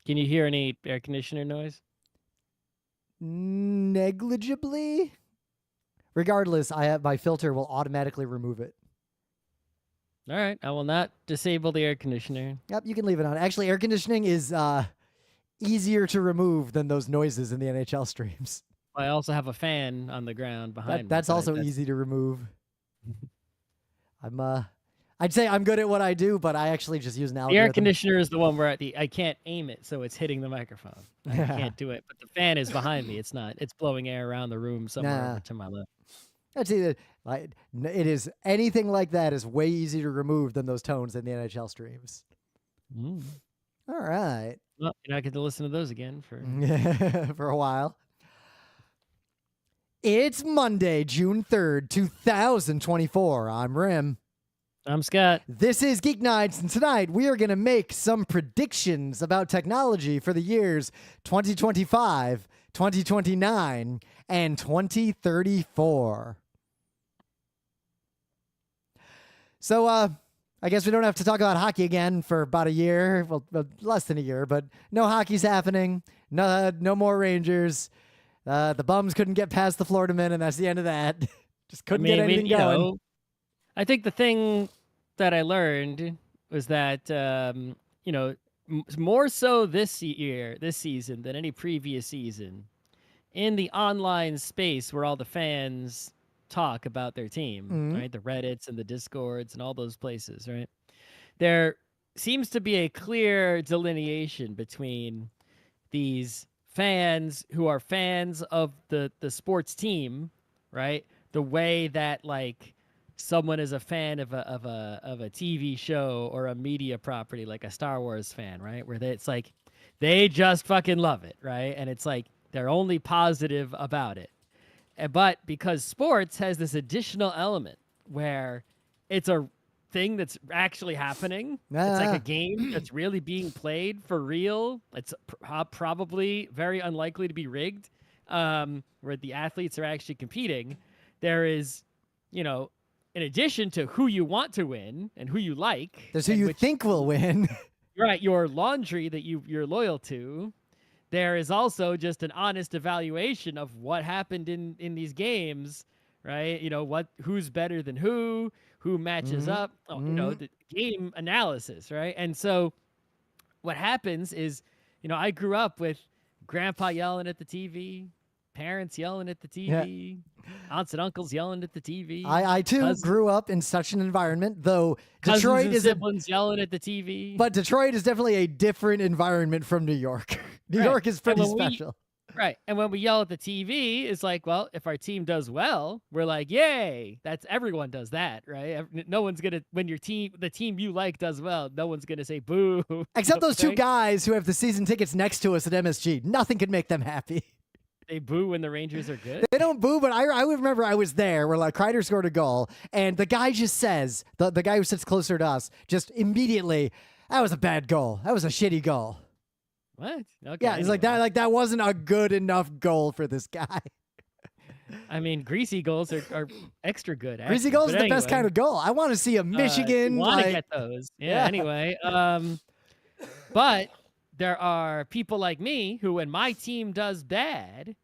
Can you hear any air conditioner noise? Negligibly. Regardless, my filter will automatically remove it. All right, I will not disable the air conditioner. Yep, you can leave it on. Actually, air conditioning is easier to remove than those noises in the NHL streams. I also have a fan on the ground behind me. That's also easy to remove. I'd say I'm good at what I do, but I actually just use an algorithm. The air conditioner is the one where I can't aim it, so it's hitting the microphone. I can't do it. But the fan is behind me. It's not. It's blowing air around the room somewhere over to my left. I'd say that it is anything like that is way easier to remove than those tones in the NHL streams. Mm. All right. Well, you're not going to listen to those again for for a while. It's Monday, June 3rd, 2024. I'm Rim. I'm Scott. This is Geek Nights, and tonight we are going to make some predictions about technology for the years 2025, 2029, and 2034. So, I guess we don't have to talk about hockey again for about a year. Well, less than a year, but no hockey's happening. No more Rangers. The bums couldn't get past the Florida men, and that's the end of that. Just couldn't get anything going. I think the thing that I learned was that, more so this season than any previous season, in the online space where all the fans talk about their team, right? The Reddits and the Discords and all those places, right? There seems to be a clear delineation between these fans who are fans of the sports team, right? The way that like someone is a fan of a TV show or a media property, like a Star Wars fan, right? Where it's like they just fucking love it, right? And it's like they're only positive about it. But because sports has this additional element where it's a thing that's actually happening, it's like a game that's really being played for real. It's probably very unlikely to be rigged, where the athletes are actually competing. There is, in addition to who you want to win and who you like, there's who you think will win. Right, your laundry that you're loyal to. There is also just an honest evaluation of what happened in these games, right? Who's better than who matches up, the game analysis, right? And so what happens is, I grew up with grandpa yelling at the TV, parents yelling at the TV, aunts and uncles yelling at the TV. I too grew up in such an environment, though Detroit is siblings yelling at the TV. But Detroit is definitely a different environment from New York. New York is pretty special. Right. And when we yell at the TV, it's like, well, if our team does well, we're like, yay. Everyone does that, right? No one's going to, when the team you like does well, no one's going to say boo. Except those two guys who have the season tickets next to us at MSG. Nothing could make them happy. They boo when the Rangers are good? They don't boo, but I remember I was there where like Kreider scored a goal, and the guy just says, the guy who sits closer to us, just immediately, that was a bad goal. That was a shitty goal. What? Okay. Yeah, he's anyway. Like that wasn't a good enough goal for this guy. I mean, greasy goals are extra good. Actually. Greasy goals is the best kind of goal. I want to see a Michigan. Want to get those? Yeah. Anyway, but there are people like me who, when my team does bad,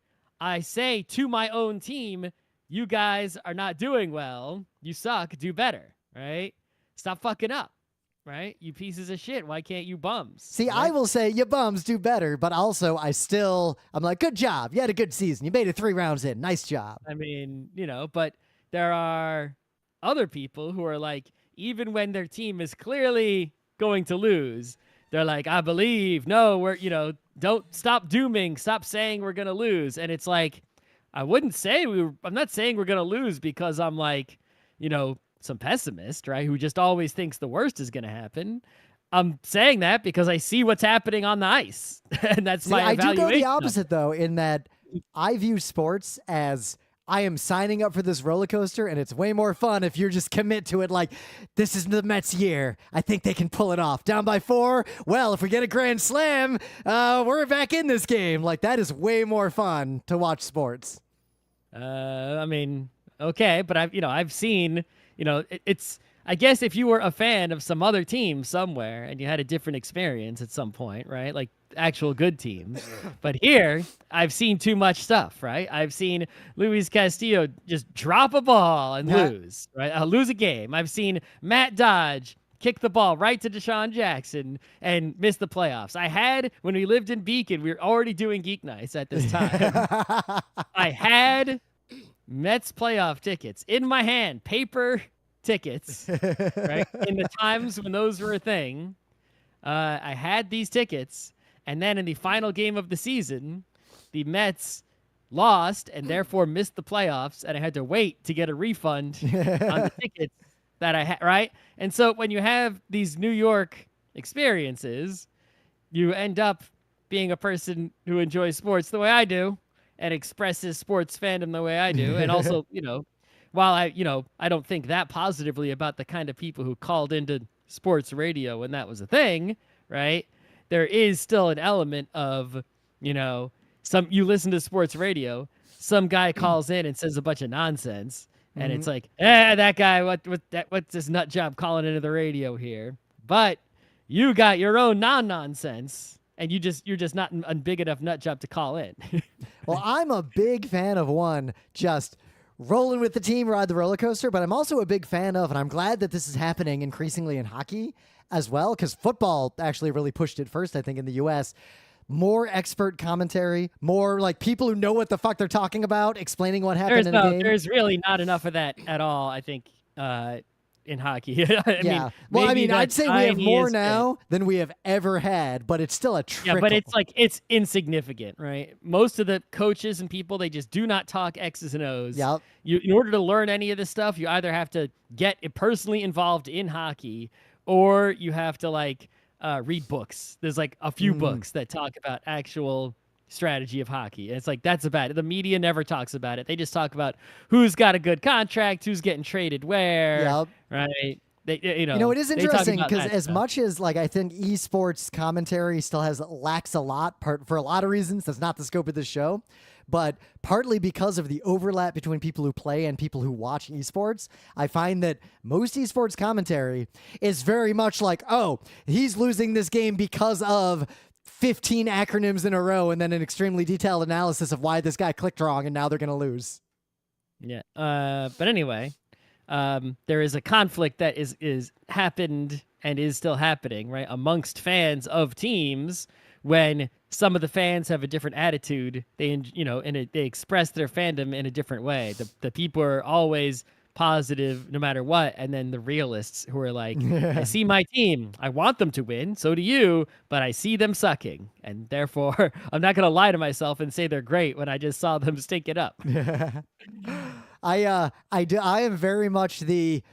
I say to my own team, "You guys are not doing well. You suck. Do better. Right? Stop fucking up." Right? You pieces of shit. Why can't you bums? See, right? I will say you bums do better, but also I'm like, good job. You had a good season. You made it 3 rounds in. Nice job. I mean, but there are other people who are like, even when their team is clearly going to lose, they're like, I believe. No, we're, don't stop dooming. Stop saying we're going to lose. And it's like, I wouldn't say I'm not saying we're going to lose because I'm like, some pessimist, right, who just always thinks the worst is going to happen. I'm saying that because I see what's happening on the ice, and that's my evaluation. I do go the opposite, though, in that I view sports as I am signing up for this roller coaster, and it's way more fun if you just commit to it like, this is the Mets' year. I think they can pull it off. Down by 4? Well, if we get a grand slam, we're back in this game. Like, that is way more fun to watch sports. I mean, okay, but I've seen... I guess if you were a fan of some other team somewhere and you had a different experience at some point, right? Like actual good teams. But here, I've seen too much stuff, right? I've seen Luis Castillo just drop a ball and lose, right? Lose a game. I've seen Matt Dodge kick the ball right to Deshaun Jackson and miss the playoffs. When we lived in Beacon, we were already doing Geek Nights at this time. I had Mets playoff tickets in my hand, paper tickets, right? In the times when those were a thing, I had these tickets, and then in the final game of the season, the Mets lost and therefore missed the playoffs, and I had to wait to get a refund on the tickets that I had, right? And so when you have these New York experiences, you end up being a person who enjoys sports the way I do and expresses sports fandom the way I do. And also, while I don't think that positively about the kind of people who called into sports radio when that was a thing, right? There is still an element of, you listen to sports radio, some guy calls in and says a bunch of nonsense, and it's like, that guy, what's this nut job calling into the radio here? But you got your own non-nonsense, and you're just not a big enough nut job to call in. Well, I'm a big fan of just rolling with the team, ride the roller coaster, but I'm also a big fan of, and I'm glad that this is happening increasingly in hockey as well, because football actually really pushed it first, I think, in the U.S., more expert commentary, more like people who know what the fuck they're talking about, explaining what happened in a game. There's really not enough of that at all, I think, in hockey. I'd say we have more now than we have ever had, but it's still a trickle. Yeah, but it's insignificant, right? Most of the coaches and people, they just do not talk X's and O's. Yep. In order to learn any of this stuff, you either have to get personally involved in hockey, or you have to read books. There's a few books that talk about actual strategy of hockey. And it's that's about it. The media never talks about it. They just talk about who's got a good contract, who's getting traded where, right? It is interesting because as much as I think esports commentary still lacks a lot for a lot of reasons. That's not the scope of this show. But partly because of the overlap between people who play and people who watch esports, I find that most esports commentary is very much he's losing this game because of 15 acronyms in a row and then an extremely detailed analysis of why this guy clicked wrong and now they're going to lose. Yeah. But anyway, there is a conflict that is happened and is still happening, right, amongst fans of teams when some of the fans have a different attitude. They express their fandom in a different way. The people are always positive no matter what, and then the realists who are I see my team, I want them to win, so do you, but I see them sucking, and therefore I'm not going to lie to myself and say they're great when I just saw them stink it up. I am very much the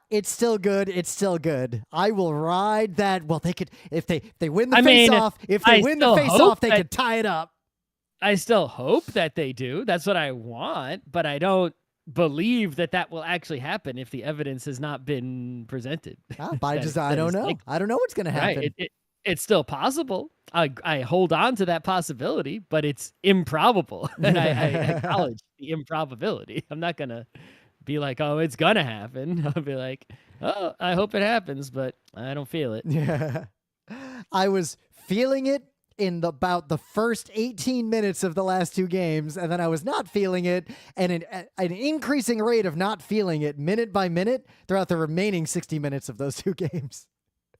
it's still good. It's still good. I will ride that. Well, they could if they win the face-off. If they win the face-off, they could tie it up. I still hope that they do. That's what I want, but I don't believe that will actually happen if the evidence has not been presented. I don't know. I don't know what's going to happen. Right. It's still possible. I hold on to that possibility, but it's improbable. And I acknowledge the improbability. I'm not going to be it's going to happen. I'll be I hope it happens, but I don't feel it. Yeah. I was feeling it in about the first 18 minutes of the last two games, and then I was not feeling it, and an increasing rate of not feeling it minute by minute throughout the remaining 60 minutes of those two games.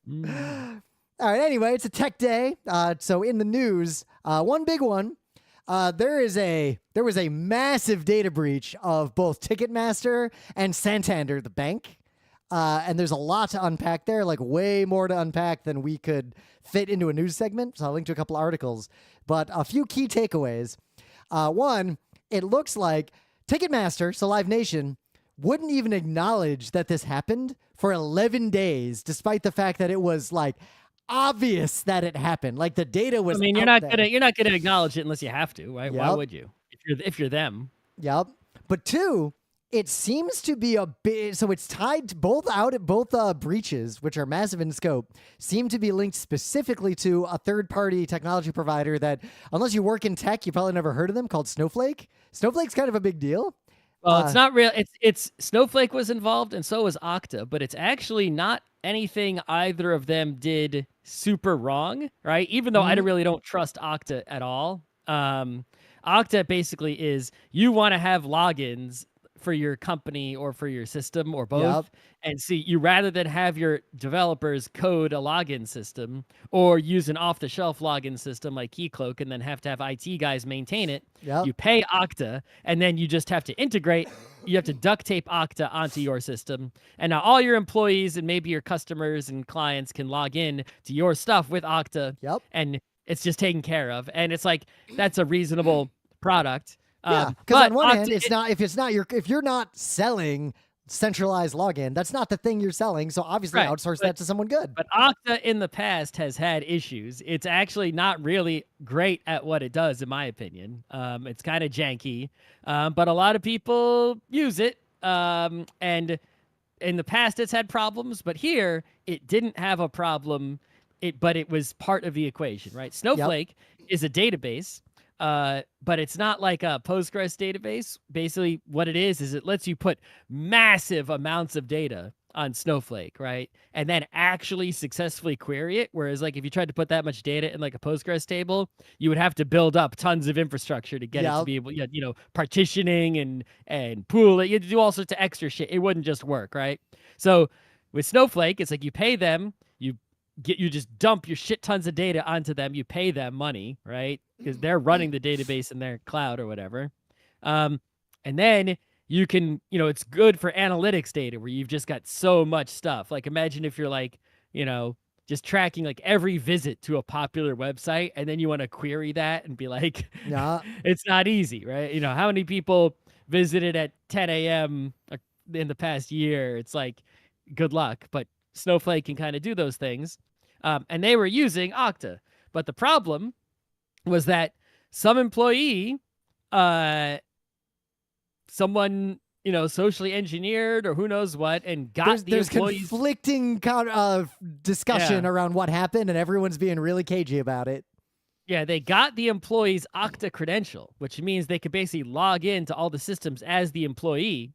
All right, anyway, it's a tech day. So in the news, one big one, there was a massive data breach of both Ticketmaster and Santander, the bank. And there's a lot to unpack there, way more to unpack than we could fit into a news segment. So I'll link to a couple articles, but a few key takeaways. One, it looks like Ticketmaster, so Live Nation, wouldn't even acknowledge that this happened for 11 days, despite the fact that it was obvious that it happened. The data was. You're not gonna acknowledge it unless you have to, right? Yep. Why would you? If you're them. Yep. But two, it seems to be a bit, so it's tied to both breaches, which are massive in scope, seem to be linked specifically to a third-party technology provider that, unless you work in tech, you probably never heard of them, called Snowflake. Snowflake's kind of a big deal. Well, it's not real. It's Snowflake was involved, and so was Okta, but it's actually not anything either of them did super wrong, right? Even though I really don't trust Okta at all. Okta basically is you want to have logins for your company or for your system or both. Yep. And see, you rather than have your developers code a login system or use an off-the-shelf login system like Keycloak and then have to have IT guys maintain it, Yep. you pay Okta, and then you just have to integrate. You have to duct tape Okta onto your system. And now all your employees and maybe your customers and clients can log in to your stuff with Okta. Yep. And it's just taken care of. And it's like, that's a reasonable product. Yeah, because on one hand, if you're not selling centralized login, that's not the thing you're selling. So obviously, outsource that to someone good. But Okta in the past has had issues. It's actually not really great at what it does, in my opinion. It's kind of janky, but a lot of people use it. And in the past, it's had problems, but here it didn't have a problem. But it was part of the equation, right? Snowflake is a database. But it's not like a Postgres database. Basically, what it is it lets you put massive amounts of data on Snowflake, right? And then actually successfully query it. Whereas, like, if you tried to put that much data in like a Postgres table, you would have to build up tons of infrastructure to get it to be able, partitioning and pool it. You had to do all sorts of extra shit. It wouldn't just work, right? So with Snowflake, it's like you pay them, you just dump your shit tons of data onto them. You pay them money, right? Because they're running the database in their cloud or whatever. And then you can, it's good for analytics data where you've just got so much stuff. Like imagine if you're like, just tracking like every visit to a popular website and then you want to query that and be like, it's not easy, right? How many people visited at 10 a.m. in the past year? It's like, good luck. But Snowflake can kind of do those things. And they were using Okta. But the problem was that some employee, someone, socially engineered or who knows what, and got there's employees. Conflicting discussion around what happened, and everyone's being really cagey about it. Yeah, they got the employee's Okta credential, which means they could basically log into all the systems as the employee.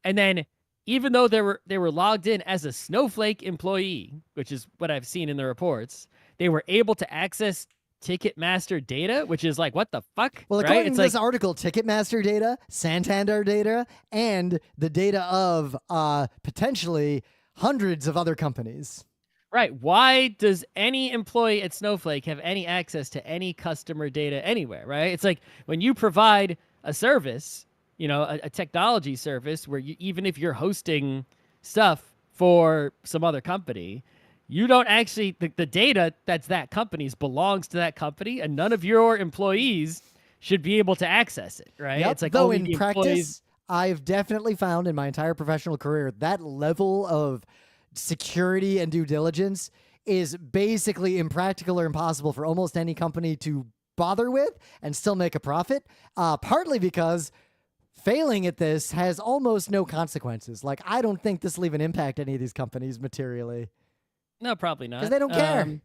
And then even though they were logged in as a Snowflake employee, which is what I've seen in the reports, they were able to access Ticketmaster data, which is like, what the fuck? Well, according to this article, Ticketmaster data, Santander data, and the data of potentially hundreds of other companies. Right. Why does any employee at Snowflake have any access to any customer data anywhere, right? It's like when you provide a service, a technology service where even if you're hosting stuff for some other company, you don't actually, the data that's that company's belongs to that company, and none of your employees should be able to access it, right? Yep. It's like, though in practice, I've definitely found in my entire professional career that level of security and due diligence is basically impractical or impossible for almost any company to bother with and still make a profit, partly because failing at this has almost no consequences. Like, I don't think this will even impact any of these companies materially. No, probably not. Because they don't care.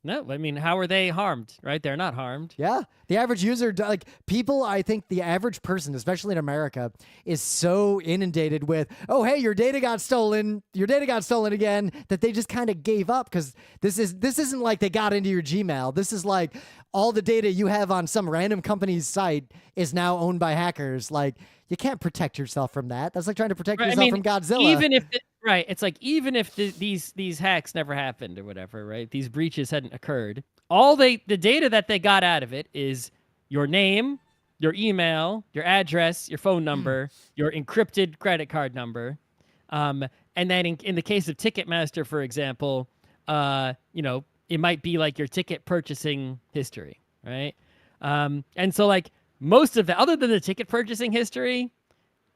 No, I mean, how are they harmed, right? They're not harmed. Yeah. The average user, like people, I think the average person, especially in America, is so inundated with, oh, hey, your data got stolen again, that they just kind of gave up because this isn't like they got into your Gmail. This is like all the data you have on some random company's site is now owned by hackers. Like, you can't protect yourself from that. That's like trying to protect yourself from Godzilla. Even if it's like even if these hacks never happened or whatever, right? These breaches hadn't occurred. The data that they got out of it is your name, your email, your address, your phone number, your encrypted credit card number, and then in the case of Ticketmaster, for example, it might be like your ticket purchasing history, right? And so like most of other than the ticket purchasing history,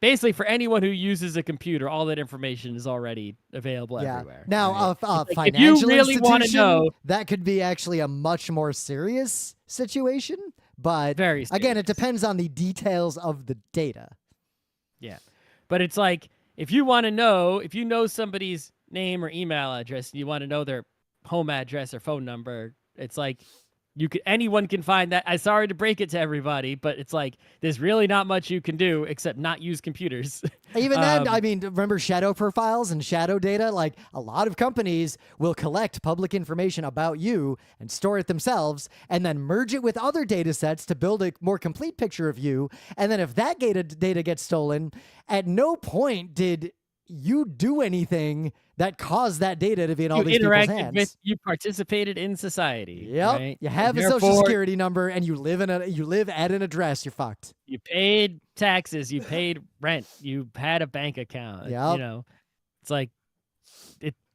basically for anyone who uses a computer, all that information is already available everywhere. Now, right? Financial if you really want to know, that could be actually a much more serious situation. But again, it depends on the details of the data. Yeah. But it's like, if you want to know, if you know somebody's name or email address and you want to know their home address or phone number, it's like, anyone can find that. I'm sorry to break it to everybody, but it's like there's really not much you can do except not use computers. Even then, I mean, remember shadow profiles and shadow data? Like a lot of companies will collect public information about you and store it themselves and then merge it with other data sets to build a more complete picture of you. And then if that data gets stolen, at no point did you do anything that caused that data to be in all these people's hands. You participated in society. Yep. Right? You have a social security number and you live at an address, you're fucked. You paid taxes, you paid rent, you had a bank account. Yep. You know, it's like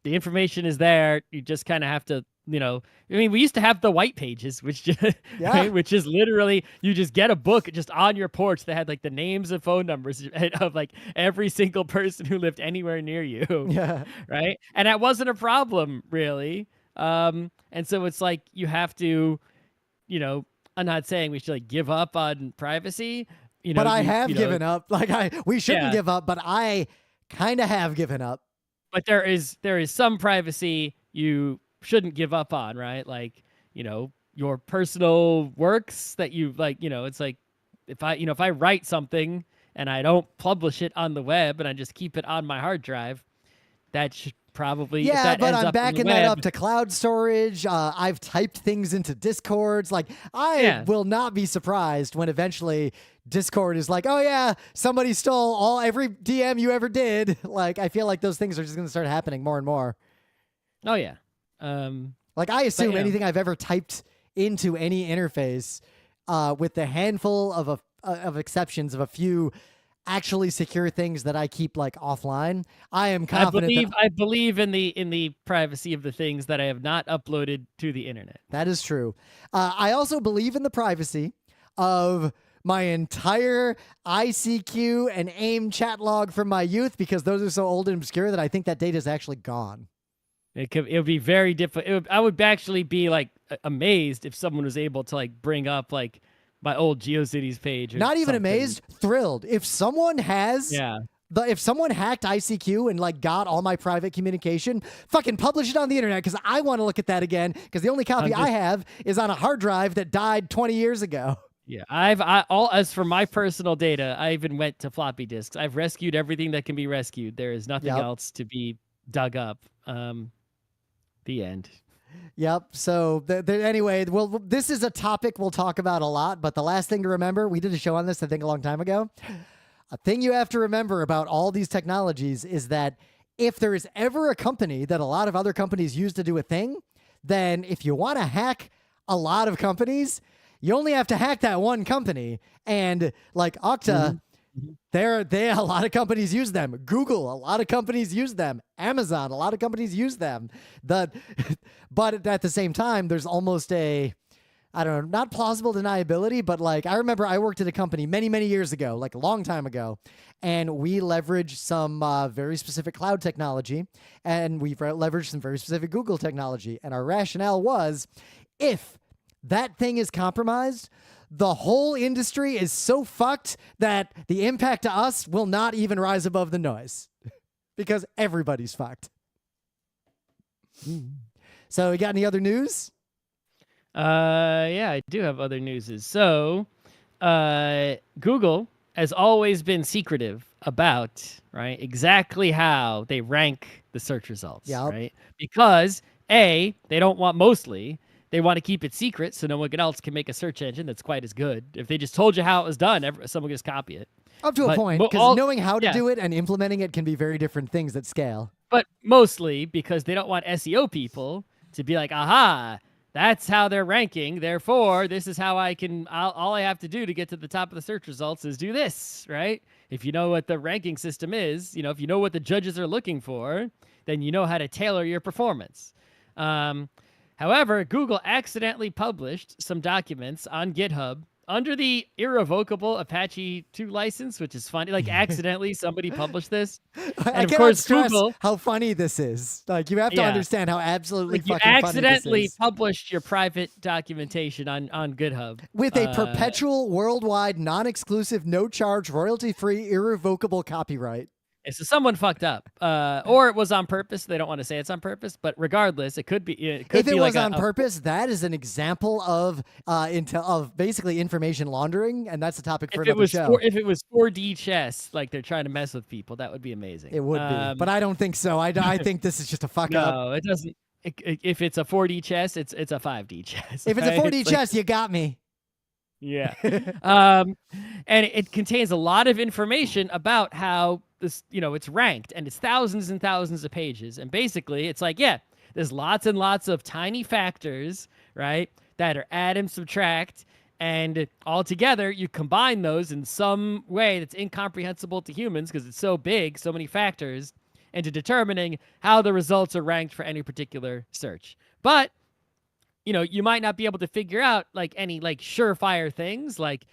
the information is there. You just kind of have to, I mean, we used to have the white pages, which just, right, which is literally you just get a book just on your porch that had like the names and phone numbers of like every single person who lived anywhere near you. Yeah. Right. And that wasn't a problem really. And so it's like you have to, I'm not saying we should like give up on privacy, but I have given up. Like we shouldn't give up, but I kind of have given up. But there is some privacy you shouldn't give up on, right? Like, your personal works that you like, it's like if I write something and I don't publish it on the web and I just keep it on my hard drive, that should probably but I'm backing that up to cloud storage. I've typed things into Discords. Like I will not be surprised when eventually Discord is like, oh yeah, somebody stole every DM you ever did. Like I feel like those things are just going to start happening more and more. Oh yeah. Like I assume anything I've ever typed into any interface, with the handful of exceptions of a few actually secure things that I keep like offline, I am confident. I believe in the privacy of the things that I have not uploaded to the internet. That is true. I also believe in the privacy of my entire ICQ and AIM chat log from my youth because those are so old and obscure that I think that data is actually gone. It would be very difficult. I would actually be like amazed if someone was able to like bring up like my old GeoCities page. Not even amazed, thrilled. If someone has, if someone hacked ICQ and like got all my private communication, fucking publish it on the internet because I want to look at that again because the only copy I have is on a hard drive that died 20 years ago. Yeah, as for my personal data, I even went to floppy disks. I've rescued everything that can be rescued. There is nothing else to be dug up. The end. Yep. So anyway, this is a topic we'll talk about a lot, but the last thing to remember, we did a show on this, I think, a long time ago. A thing you have to remember about all these technologies is that if there is ever a company that a lot of other companies use to do a thing, then if you want to hack a lot of companies, you only have to hack that one company. And like Okta, a lot of companies use them. Google, a lot of companies use them. Amazon, a lot of companies use them. But at the same time, there's almost a, I don't know, not plausible deniability, but like I remember I worked at a company many, many years ago, like a long time ago, and we leveraged some very specific cloud technology, and we've leveraged some very specific Google technology. And our rationale was, if that thing is compromised, the whole industry is so fucked that the impact to us will not even rise above the noise because everybody's fucked. So you got any other news? Yeah, I do have other newses. So, Google has always been secretive about, right, exactly how they rank the search results, right? Because they don't want they want to keep it secret so no one else can make a search engine that's quite as good. If they just told you how it was done, someone can just copy it. Up to a point, because knowing how to do it and implementing it can be very different things at scale. But mostly because they don't want SEO people to be like, aha, that's how they're ranking. Therefore, this is how all I have to do to get to the top of the search results is do this, right? If you know what the ranking system is, if you know what the judges are looking for, then you know how to tailor your performance. However, Google accidentally published some documents on GitHub under the irrevocable Apache 2 license, which is funny. Like, accidentally, somebody published this. And of course, Google, how funny this is. Like, you have to understand how absolutely fucking funny this is. You accidentally published your private documentation on GitHub. With a perpetual, worldwide, non-exclusive, no-charge, royalty-free, irrevocable copyright. So someone fucked up, or it was on purpose. They don't want to say it's on purpose, but regardless, it could be. It could If it be was like on purpose, that is an example of basically information laundering, and that's a topic for another show. If it was 4D chess, like they're trying to mess with people, that would be amazing. It would be, but I don't think so. I think this is just a fuck up. No, it doesn't. If it's a 4D chess, it's a 5D chess. If it's a 4D chess, you got me. Yeah. And it contains a lot of information about how this, it's ranked, and it's thousands and thousands of pages. And basically, it's like, yeah, there's lots and lots of tiny factors, right, that are add and subtract. And all together, you combine those in some way that's incomprehensible to humans because it's so big, so many factors, into determining how the results are ranked for any particular search. But you might not be able to figure out like any like surefire things like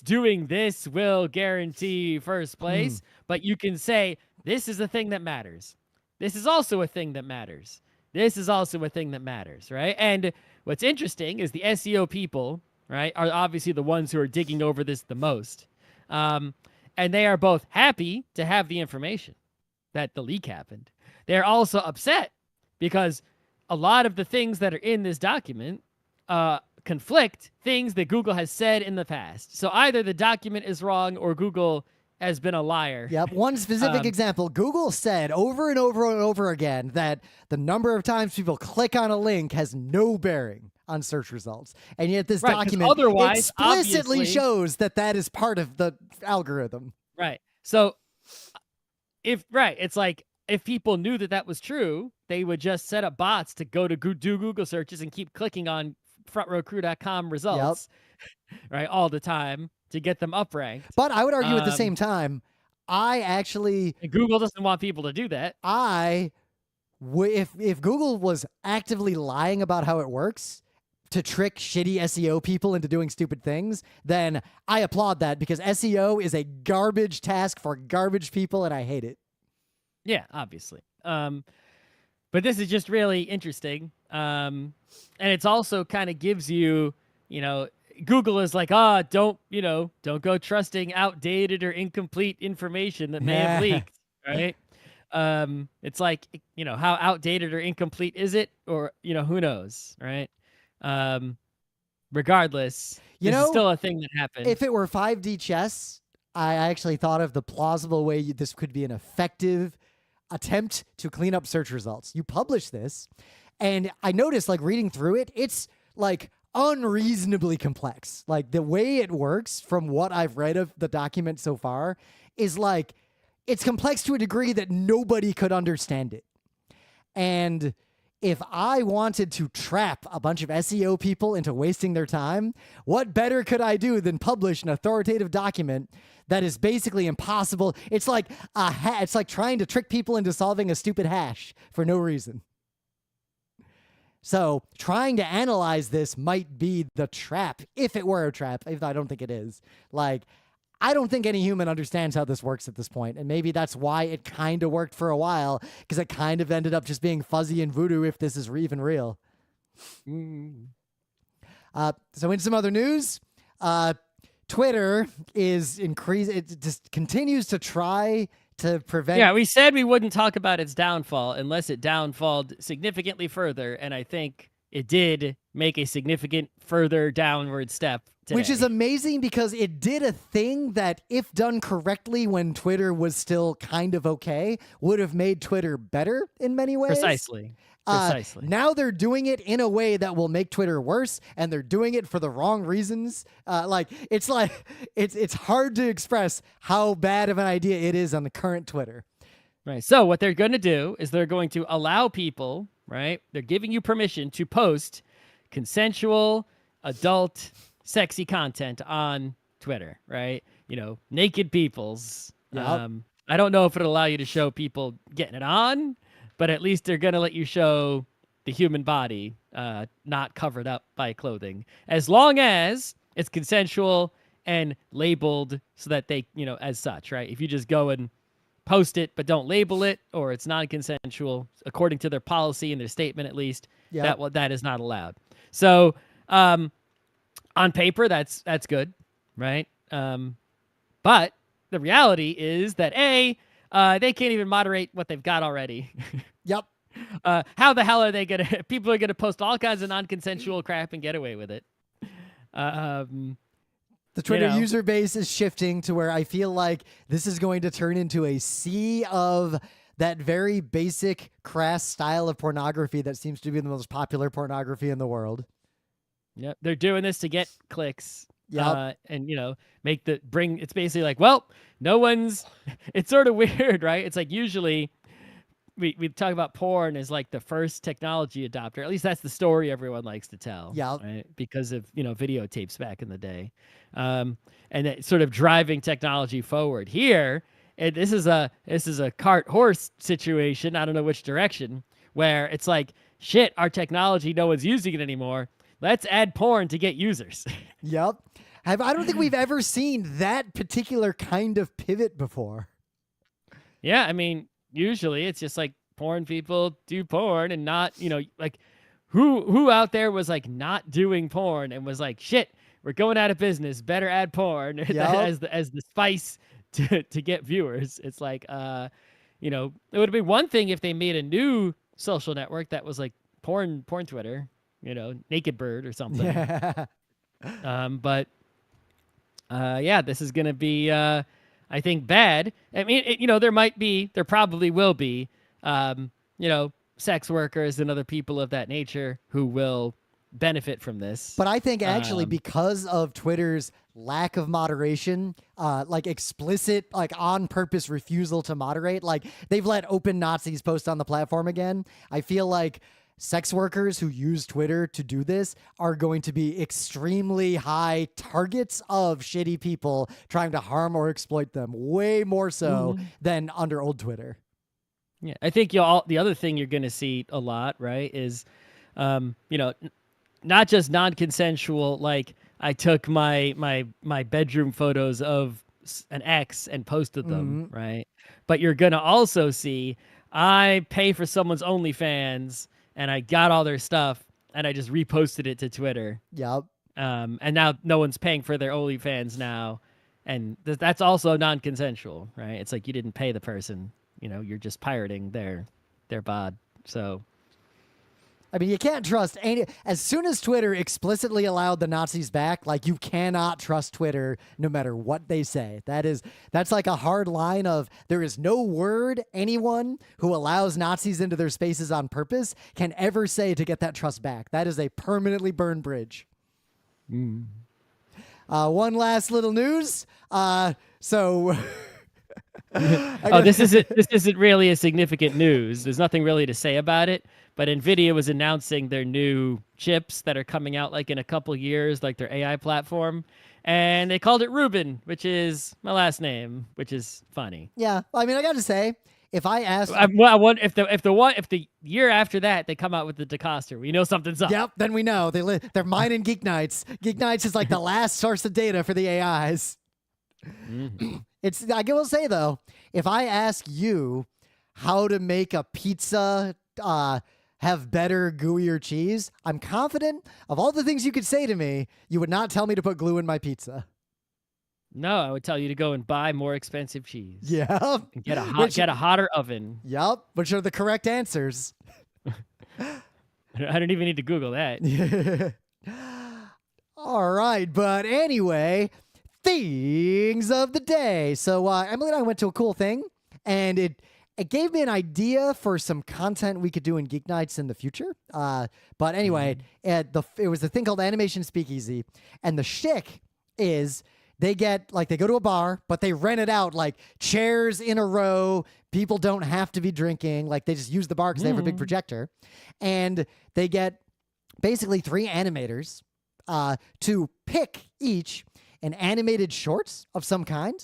doing this will guarantee first place, but you can say, this is a thing that matters. This is also a thing that matters. This is also a thing that matters, right? And what's interesting is the SEO people, right, are obviously the ones who are digging over this the most. And they are both happy to have the information that the leak happened. They're also upset because a lot of the things that are in this document conflict things that Google has said in the past. So either the document is wrong or Google has been a liar. Yep. One specific example, Google said over and over and over again that the number of times people click on a link has no bearing on search results. And yet this document explicitly shows that is part of the algorithm. Right. So it's like, if people knew that was true, they would just set up bots to go to do Google searches and keep clicking on frontrowcrew.com results, right, all the time to get them up ranked. But I would argue at the same time, Google doesn't want people to do that. If Google was actively lying about how it works to trick shitty SEO people into doing stupid things, then I applaud that because SEO is a garbage task for garbage people, and I hate it. Yeah, obviously. But this is just really interesting. And it's also kind of gives you, Google is like, don't go trusting outdated or incomplete information that may have leaked, right? It's like, how outdated or incomplete is it? Or, who knows, right? Regardless, this is still a thing that happened. If it were 5D chess, I actually thought of the plausible way this could be an effective attempt to clean up search results. You publish this, and I noticed, like, reading through it, it's like unreasonably complex. Like, the way it works from what I've read of the document so far is like, it's complex to a degree that nobody could understand it. And if I wanted to trap a bunch of SEO people into wasting their time, what better could I do than publish an authoritative document that is basically impossible? It's like it's like trying to trick people into solving a stupid hash for no reason. So trying to analyze this might be the trap, if it were a trap, if I don't think it is. Like, I don't think any human understands how this works at this point, and maybe that's why it kind of worked for a while, because it kind of ended up just being fuzzy and voodoo if this is even real. So in some other news, Twitter is increasing. It just continues to try to prevent. Yeah, we said we wouldn't talk about its downfall unless it downfalled significantly further, and I think it did make a significant further downward step today. Which is amazing because it did a thing that, if done correctly when Twitter was still kind of okay, would have made Twitter better in many ways. Precisely. Now they're doing it in a way that will make Twitter worse, and they're doing it for the wrong reasons. It's hard to express how bad of an idea it is on the current Twitter. Right. So what they're going to do is they're going to allow people, right? They're giving you permission to post consensual, adult, sexy content on Twitter, right? Naked peoples. Yep. I don't know if it'll allow you to show people getting it on, but at least they're going to let you show the human body not covered up by clothing, as long as it's consensual and labeled so that they, as such, right? If you just go and post it but don't label it, or it's non-consensual, according to their policy and their statement at least, that is not allowed. So on paper, that's good, right? But the reality is that they can't even moderate what they've got already. Yep. How the hell are they gonna? People are gonna post all kinds of non-consensual crap and get away with it. The Twitter user base is shifting to where I feel like this is going to turn into a sea of that very basic, crass style of pornography that seems to be the most popular pornography in the world. Yep, they're doing this to get clicks. Yep. And it's basically like, well, no one's. It's sort of weird, right? It's like usually we talk about porn as like the first technology adopter. At least that's the story everyone likes to tell. Yeah. Right? Because of videotapes back in the day, and it's sort of driving technology forward. Here, this is a cart horse situation. I don't know which direction. Where it's like, shit, our technology, no one's using it anymore. Let's add porn to get users. Yep. I don't think we've ever seen that particular kind of pivot before. Yeah, I mean, usually it's just like porn people do porn and not, like who out there was like not doing porn and was like, shit, we're going out of business. Better add porn as the spice to get viewers. It's like, it would be one thing if they made a new social network that was like porn Twitter. Naked Bird or something. Yeah. But this is going to be, I think, bad. I mean, there probably will be, sex workers and other people of that nature who will benefit from this. But I think actually because of Twitter's lack of moderation, like explicit, like on purpose refusal to moderate, like they've let open Nazis post on the platform again. I feel like sex workers who use Twitter to do this are going to be extremely high targets of shitty people trying to harm or exploit them, way more so than under old Twitter. Yeah, I think the other thing you're going to see a lot, right, is, not just non-consensual, like I took my bedroom photos of an ex and posted them, right? But you're going to also see I pay for someone's OnlyFans and I got all their stuff, and I just reposted it to Twitter. Yep. And now no one's paying for their OnlyFans now, and that's also non-consensual, right? It's like you didn't pay the person, you're just pirating their bod. So, I mean, you can't trust any. As soon as Twitter explicitly allowed the Nazis back, like you cannot trust Twitter no matter what they say. That's like a hard line of there is no word anyone who allows Nazis into their spaces on purpose can ever say to get that trust back. That is a permanently burned bridge. One last little news. This isn't really a significant news. There's nothing really to say about it. But NVIDIA was announcing their new chips that are coming out like in a couple years, like their AI platform. And they called it Rubin, which is my last name, which is funny. Yeah. I mean, I got to say, if I asked... I wonder if the year after that they come out with the DeCoster, we know something's up. Yep, then we know. They're mining GeekNights. GeekNights is like the last source of data for the AIs. I will say, though, if I ask you how to make a pizza... have better, gooier cheese, I'm confident of all the things you could say to me, you would not tell me to put glue in my pizza. No, I would tell you to go and buy more expensive cheese. Yeah. And get a hotter oven. Yep, which are the correct answers. I don't even need to Google that. All right, but anyway, things of the day. So Emily and I went to a cool thing, and it gave me an idea for some content we could do in Geek Nights in the future. But anyway, it was a thing called Animation Speakeasy. And the shtick is they go to a bar, but they rent it out like chairs in a row. People don't have to be drinking. Like they just use the bar because they have a big projector. And they get basically 3 animators to pick each an animated short of some kind.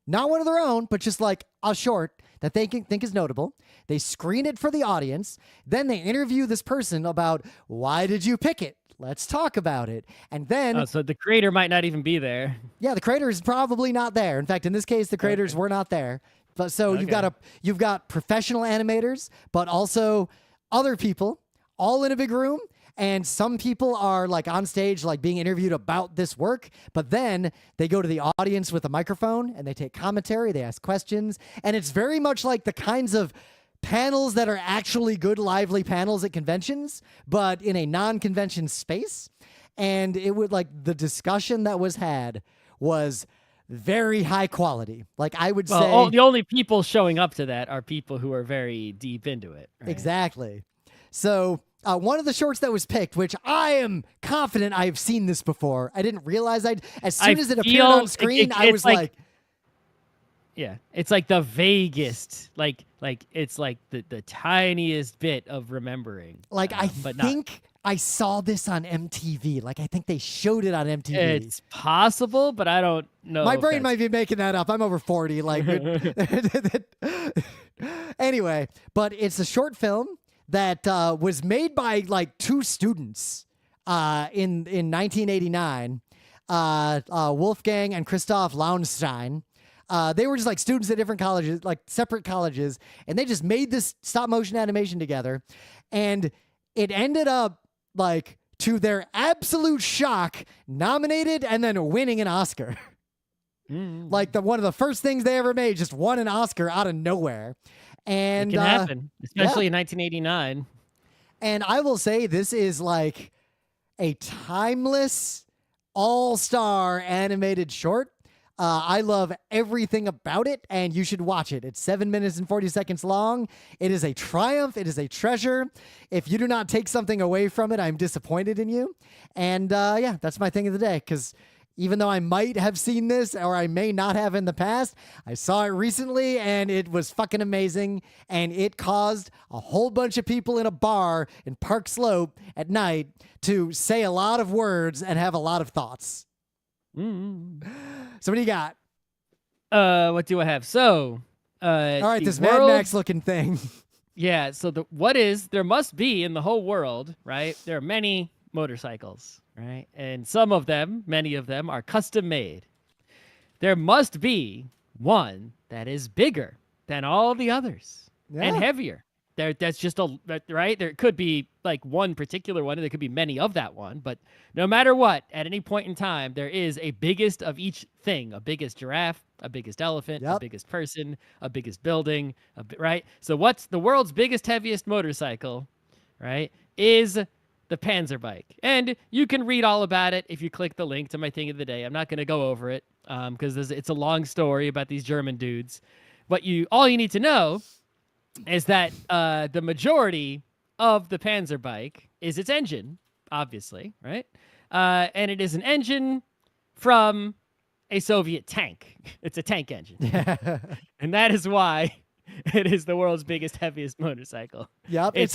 Not one of their own, but just like a short that they think is notable. They screen it for the audience. Then they interview this person about, why did you pick it? Let's talk about it. And then... so the creator might not even be there. Yeah, the creator is probably not there. In fact, in this case, the creators were not there. But so you've got professional animators, but also other people all in a big room. And some people are like on stage, like being interviewed about this work, but then they go to the audience with a microphone and they take commentary, they ask questions. And it's very much like the kinds of panels that are actually good, lively panels at conventions, but in a non-convention space. And it would like the discussion that was had was very high quality. Like I would say the only people showing up to that are people who are very deep into it. Right? Exactly. So one of the shorts that was picked, which I am confident I've seen this before. I didn't realize as soon as it appeared on screen, I was like, yeah, it's like the vaguest, like it's like the tiniest bit of remembering. Like I think I saw this on MTV. Like I think they showed it on MTV. It's possible, but I don't know. My brain might be making that up. I'm over 40. Like anyway, but it's a short film that was made by like two students in 1989, Wolfgang and Christoph Launstein. They were just like students at different colleges, like separate colleges, and they just made this stop motion animation together, and it ended up like, to their absolute shock, nominated and then winning an Oscar. Like one of the first things they ever made just won an Oscar out of nowhere. And it can happen, especially in 1989. And I will say this is like a timeless, all-star animated short. I love everything about it, and you should watch it. It's 7 minutes and 40 seconds long. It is a triumph. It is a treasure. If you do not take something away from it, I'm disappointed in you. And yeah, that's my thing of the day, because even though I might have seen this or I may not have in the past, I saw it recently and it was fucking amazing. And it caused a whole bunch of people in a bar in Park Slope at night to say a lot of words and have a lot of thoughts. So what do you got? What do I have? So, all right, this Mad Max looking thing. Yeah. So there must be in the whole world, right? There are many motorcycles, right? And many of them are custom made. There must be one that is bigger than all the others and heavier. That's just right. There could be like one particular one, and there could be many of that one. But no matter what, at any point in time, there is a biggest of each thing: a biggest giraffe, a biggest elephant, a biggest person, a biggest building. Right. So what's the world's biggest, heaviest motorcycle? Right, is the Panzerbike, and you can read all about it if you click the link to my thing of the day. I'm not going to go over it because it's a long story about these German dudes. But all you need to know is that the majority of the Panzerbike is its engine, obviously, right? And it is an engine from a Soviet tank. It's a tank engine. And that is why it is the world's biggest, heaviest motorcycle. Yep. This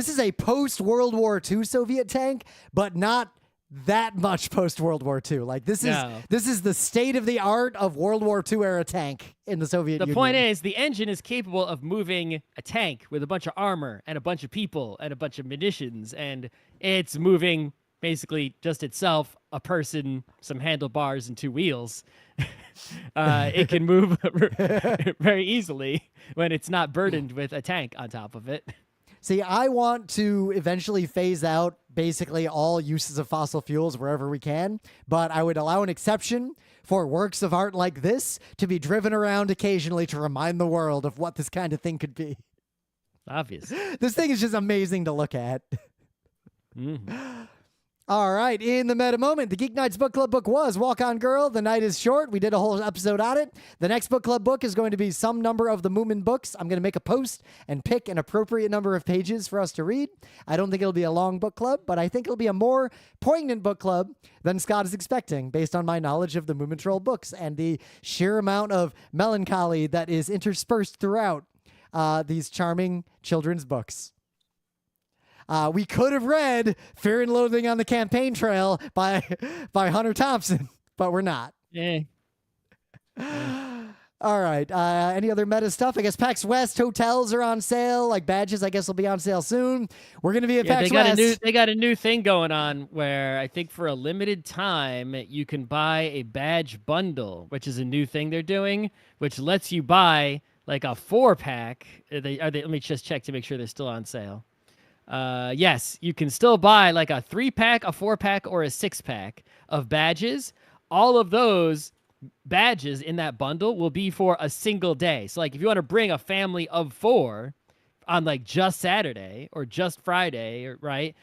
is a post-World War II Soviet tank, but not that much post-World War II. Like this is the state of the art of World War II era tank in the Soviet Union. The point is, the engine is capable of moving a tank with a bunch of armor and a bunch of people and a bunch of munitions, and it's moving basically just itself, a person, some handlebars, and two wheels. It can move very easily when it's not burdened with a tank on top of it. See, I want to eventually phase out basically all uses of fossil fuels wherever we can, but I would allow an exception for works of art like this to be driven around occasionally to remind the world of what this kind of thing could be. Obvious. This thing is just amazing to look at. All right, in the meta moment, the GeekNights Book Club book was Walk On Girl, The Night is Short. We did a whole episode on it. The next book club book is going to be some number of the Moomin books. I'm going to make a post and pick an appropriate number of pages for us to read. I don't think it'll be a long book club, but I think it'll be a more poignant book club than Scott is expecting, based on my knowledge of the Moomin Troll books and the sheer amount of melancholy that is interspersed throughout these charming children's books. We could have read Fear and Loathing on the Campaign Trail by Hunter Thompson, but we're not. All right. Any other meta stuff? I guess PAX West hotels are on sale. Like badges, I guess, will be on sale soon. We're going to be at PAX West. They got a new thing going on where I think for a limited time you can buy a badge bundle, which is a new thing they're doing, which lets you buy like a 4-pack. Let me just check to make sure they're still on sale. yes, you can still buy like a 3-pack, a 4-pack, or a 6-pack of badges. All of those badges in that bundle will be for a single day. So like if you want to bring a family of 4 on like just Saturday or just Friday, right?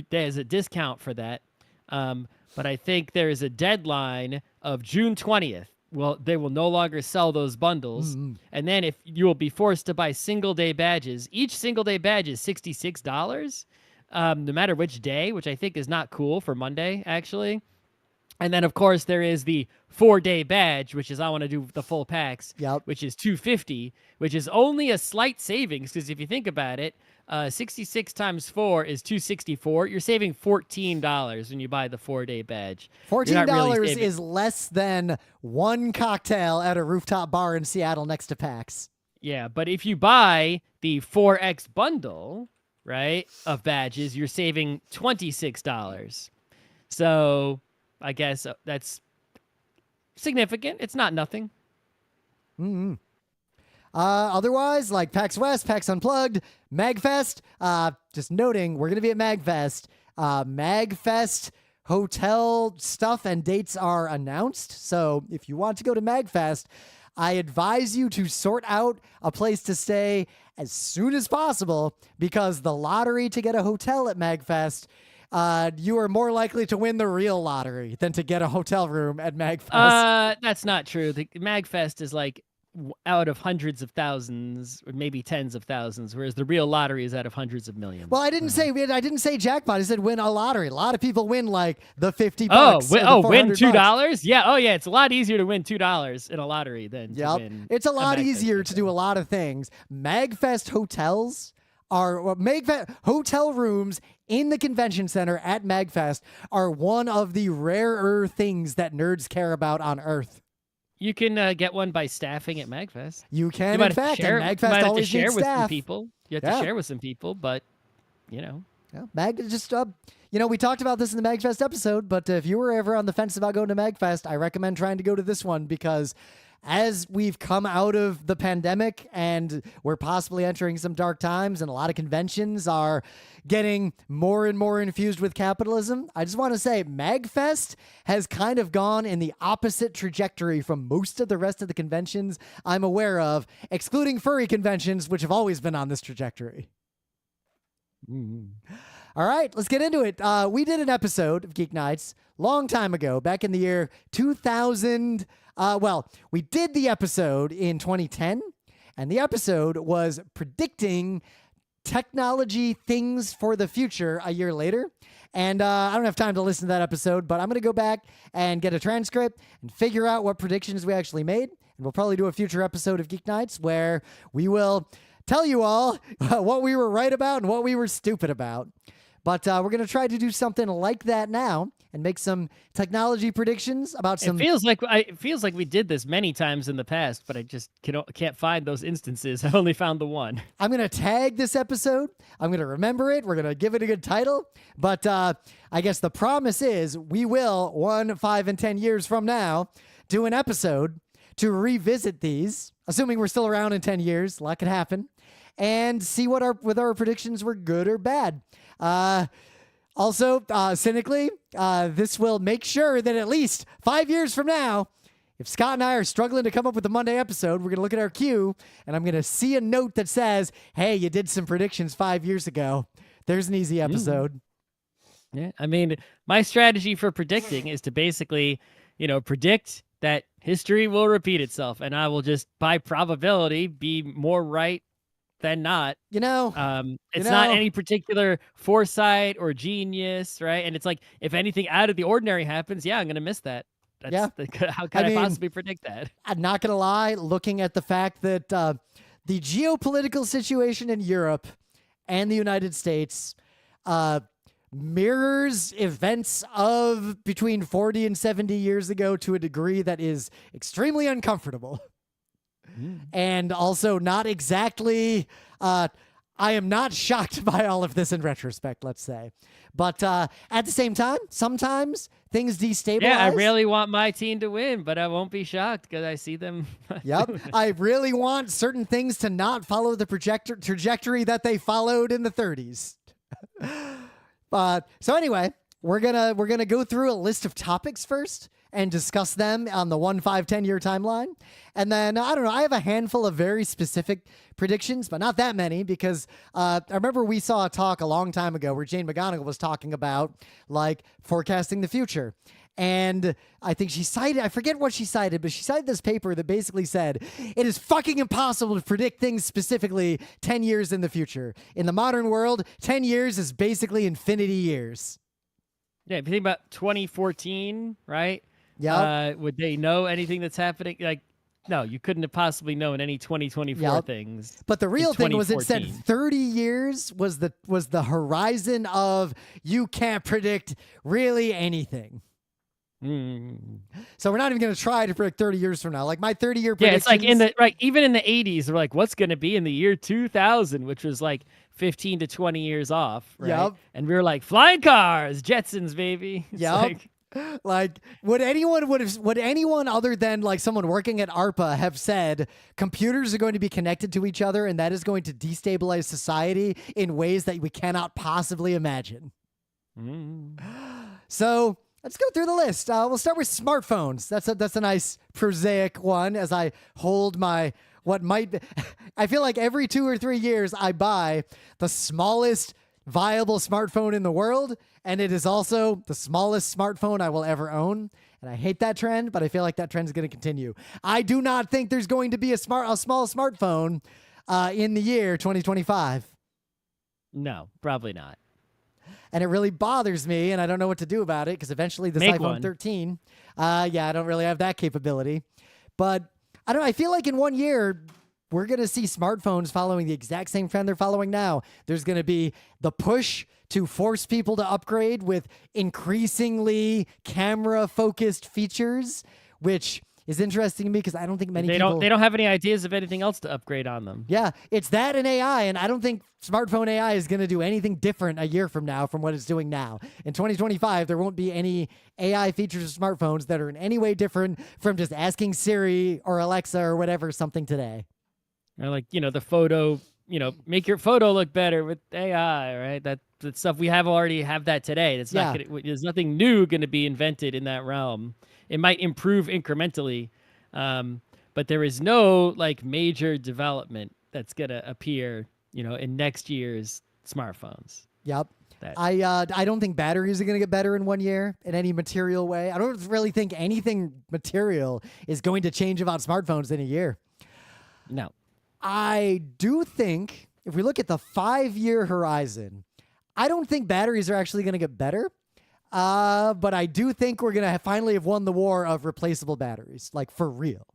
There's a discount for that. But I think there is a deadline of June 20th. Well, they will no longer sell those bundles. Mm-hmm. And then if you will be forced to buy single day badges, each single day badge is $66, no matter which day, which I think is not cool for Monday, actually. And then, of course, there is the 4-day badge, which is I want to do the full packs, which is $250, which is only a slight savings because if you think about it, 66 times 4 is $264. You're saving $14 when you buy the 4-day badge. $14 is less than one cocktail at a rooftop bar in Seattle next to PAX. Yeah, but if you buy the 4X bundle, right, of badges, you're saving $26. So I guess that's significant. It's not nothing. Mm-hmm. Otherwise, like PAX West, PAX Unplugged, MagFest, just noting, we're going to be at MagFest. MagFest hotel stuff and dates are announced. So if you want to go to MagFest, I advise you to sort out a place to stay as soon as possible because the lottery to get a hotel at MagFest, you are more likely to win the real lottery than to get a hotel room at MagFest. That's not true. The MagFest is like out of hundreds of thousands, or maybe tens of thousands, whereas the real lottery is out of hundreds of millions. Well, I didn't say jackpot. I said win a lottery. A lot of people win like the $50. Win $2? Yeah. Oh, yeah. It's a lot easier to win $2 in a lottery than to win. It's a lot easier to do a lot of things. MagFest hotels are hotel rooms in the convention center at MagFest are one of the rarer things that nerds care about on Earth. You can get one by staffing at MagFest. You can, in fact, and MagFest always needs with staff. Some people. You have to share with some people, but, you know. Yeah, we talked about this in the MagFest episode, but if you were ever on the fence about going to MagFest, I recommend trying to go to this one because as we've come out of the pandemic and we're possibly entering some dark times and a lot of conventions are getting more and more infused with capitalism, I just want to say MagFest has kind of gone in the opposite trajectory from most of the rest of the conventions I'm aware of, excluding furry conventions, which have always been on this trajectory. Mm-hmm. All right, let's get into it. We did an episode of Geek Nights long time ago, back in the year 2000. We did the episode in 2010, and the episode was predicting technology things for the future a year later. And I don't have time to listen to that episode, but I'm going to go back and get a transcript and figure out what predictions we actually made. And we'll probably do a future episode of Geek Nights where we will tell you all what we were right about and what we were stupid about. But we're going to try to do something like that now and make some technology predictions about some... It feels like we did this many times in the past, but I just can't find those instances. I only found the one. I'm going to tag this episode. I'm going to remember it. We're going to give it a good title. But I guess the promise is we will, 1, 5, and 10 years from now, do an episode to revisit these, assuming we're still around in 10 years. A lot could happen. And see whether our predictions were good or bad. Also, cynically, this will make sure that at least 5 years from now, if Scott and I are struggling to come up with the Monday episode, we're going to look at our queue, and I'm going to see a note that says, hey, you did some predictions 5 years ago. There's an easy episode. Yeah, I mean, my strategy for predicting is to basically, predict that history will repeat itself, and I will just, by probability, be more right than not. It's not any particular foresight or genius, right? And it's like, if anything out of the ordinary happens, I'm going to miss that. How can I possibly predict that? I'm not going to lie, looking at the fact that the geopolitical situation in Europe and the United States mirrors events of between 40 and 70 years ago to a degree that is extremely uncomfortable. And also not exactly, I am not shocked by all of this in retrospect, let's say. But at the same time, sometimes things destabilize. Yeah, I really want my team to win, but I won't be shocked because I see them. Yep. I really want certain things to not follow the trajectory that they followed in the 30s. So anyway, we're gonna go through a list of topics first and discuss them on the 1, 5, 10-year timeline. And then, I don't know, I have a handful of very specific predictions, but not that many because I remember we saw a talk a long time ago where Jane McGonigal was talking about like forecasting the future. And I think she cited, I forget what she cited, but she cited this paper that basically said, it is fucking impossible to predict things specifically 10 years in the future. In the modern world, 10 years is basically infinity years. Yeah, if you think about 2014, right? Yeah. Would they know anything that's happening? Like, no, you couldn't have possibly known any 2024 things. But the real thing was it said 30 years was the horizon of you can't predict really anything. So we're not even going to try to predict 30 years from now. Like my 30-year predictions. Yeah, it's like even in the 80s, they're like, what's going to be in the year 2000, which was like 15 to 20 years off, right? Yep. And we were like, flying cars, Jetsons, baby. It's like would anyone other than like someone working at ARPA have said computers are going to be connected to each other and that is going to destabilize society in ways that we cannot possibly imagine? So let's go through the list. We'll start with smartphones. That's a nice prosaic one as I hold my what might be, I feel like every 2 or 3 years I buy the smallest viable smartphone in the world, and it is also the smallest smartphone I will ever own. And I hate that trend, but I feel like that trend is going to continue. I do not think there's going to be a small smartphone in the year 2025. No, probably not. And it really bothers me, and I don't know what to do about it because eventually this iPhone 13, I don't really have that capability. But I don't know. I feel like in 1 year, we're going to see smartphones following the exact same trend they're following now. There's going to be the push to force people to upgrade with increasingly camera-focused features, which is interesting to me because I don't think many people... They don't have any ideas of anything else to upgrade on them. Yeah, it's that and AI, and I don't think smartphone AI is going to do anything different a year from now from what it's doing now. In 2025, there won't be any AI features of smartphones that are in any way different from just asking Siri or Alexa or whatever something today. Or like, the photo, make your photo look better with AI, right? That stuff we already have that today. That's not there's nothing new going to be invented in that realm. It might improve incrementally, but there is no like major development that's going to appear, in next year's smartphones. Yep. I don't think batteries are going to get better in 1 year in any material way. I don't really think anything material is going to change about smartphones in a year. No. I do think if we look at the 5-year horizon, I don't think batteries are actually going to get better. But I do think we're going to finally have won the war of replaceable batteries, like for real.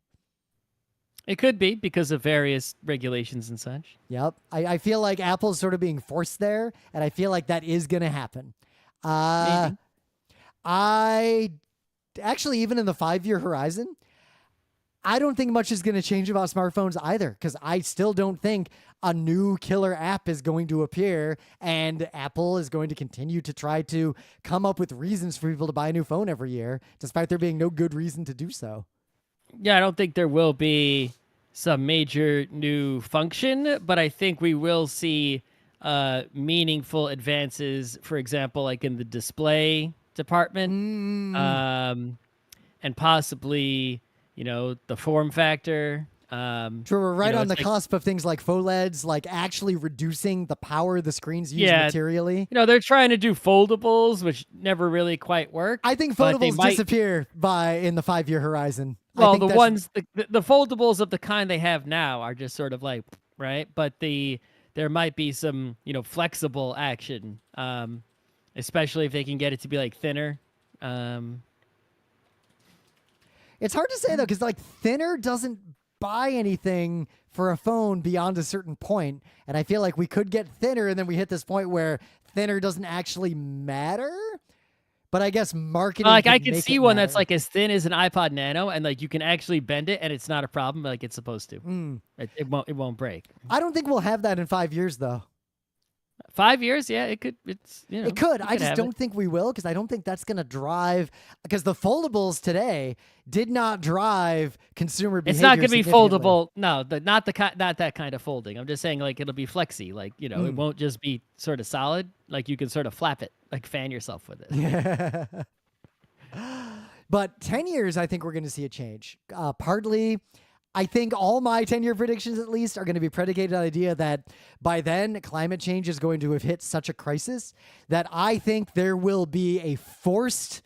It could be because of various regulations and such. Yep. I feel like Apple's sort of being forced there, and I feel like that is going to happen. Maybe. I actually, even in the 5-year horizon, I don't think much is going to change about smartphones either, because I still don't think a new killer app is going to appear, and Apple is going to continue to try to come up with reasons for people to buy a new phone every year, despite there being no good reason to do so. Yeah, I don't think there will be some major new function, but I think we will see meaningful advances, for example, like in the display department, and possibly... the form factor. True, we're right on the cusp of things like FOLEDs, like actually reducing the power the screens use materially. They're trying to do foldables, which never really quite work. I think foldables disappear in the 5-year horizon. Well, the foldables of the kind they have now are just sort of like, right? But there might be some, flexible action, especially if they can get it to be like thinner. It's hard to say, though, because like thinner doesn't buy anything for a phone beyond a certain point. And I feel like we could get thinner and then we hit this point where thinner doesn't actually matter. But I guess marketing. Like I can see one that's like as thin as an iPod Nano, and like you can actually bend it and it's not a problem, like it's supposed to. It won't break. I don't think we'll have that in 5 years, though. 5 years, yeah, it could. It's It could. I just have don't it. think we will, because I don't think that's going to drive. Because the foldables today did not drive consumer behavior. It's not going to be significantly. foldable. No, not that kind of folding. I'm just saying, like, it'll be flexy. Like, it won't just be sort of solid. Like, you can sort of flap it, like fan yourself with it. But 10 years, I think we're going to see a change. Partly, I think all my 10-year predictions, at least, are going to be predicated on the idea that by then, climate change is going to have hit such a crisis that I think there will be a forced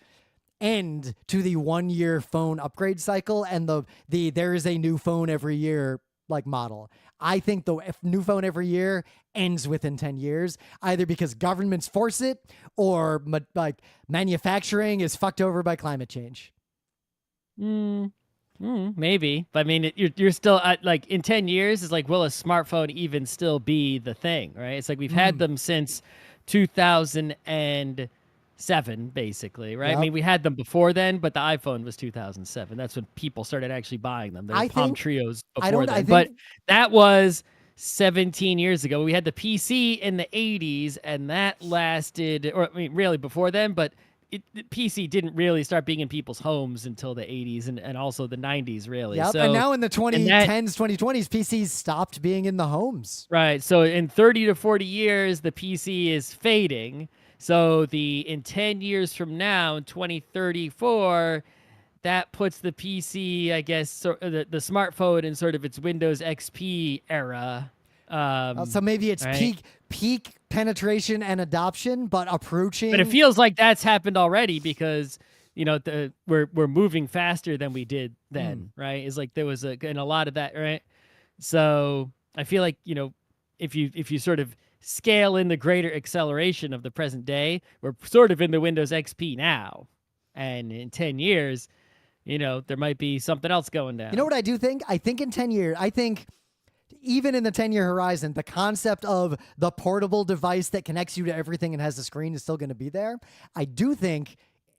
end to the 1-year phone upgrade cycle and the there is a new phone every year like model. I think the new phone every year ends within 10 years, either because governments force it or like manufacturing is fucked over by climate change. Maybe, but I mean, you're still at, like, in 10 years is like, will a smartphone even still be the thing, right? It's like we've had them since 2007, basically, right? Yep. I mean, we had them before then, but the iPhone was 2007. That's when people started actually buying them. There were Palm Trios before then, but that was 17 years ago. We had the PC in the 80s, and that lasted, or I mean, really before then, but the PC didn't really start being in people's homes until the 80s and also the 90s, really. Yep. So, and now in the 2010s, 2020s, PCs stopped being in the homes. Right. So in 30 to 40 years, the PC is fading. So in 10 years from now, in 2034, that puts the PC, I guess, the smartphone in sort of its Windows XP era. So maybe it's peak penetration and adoption, but approaching. But it feels like that's happened already because we're moving faster than we did then, right? It's like there was and a lot of that, right? So I feel like if you sort of scale in the greater acceleration of the present day, we're sort of in the Windows XP now, and in 10 years, there might be something else going down. You know what I do think? I think in 10 years, even in the 10-year horizon, the concept of the portable device that connects you to everything and has a screen is still going to be there. I do think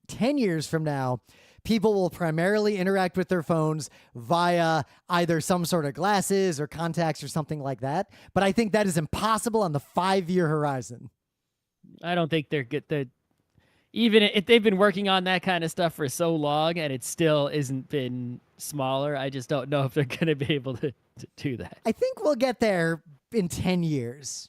10 years from now, people will primarily interact with their phones via either some sort of glasses or contacts or something like that. But I think that is impossible on the 5-year horizon. I don't think they're good. Even if they've been working on that kind of stuff for so long and it still isn't been smaller, I just don't know if they're going to be able to do that. I think we'll get there in 10 years.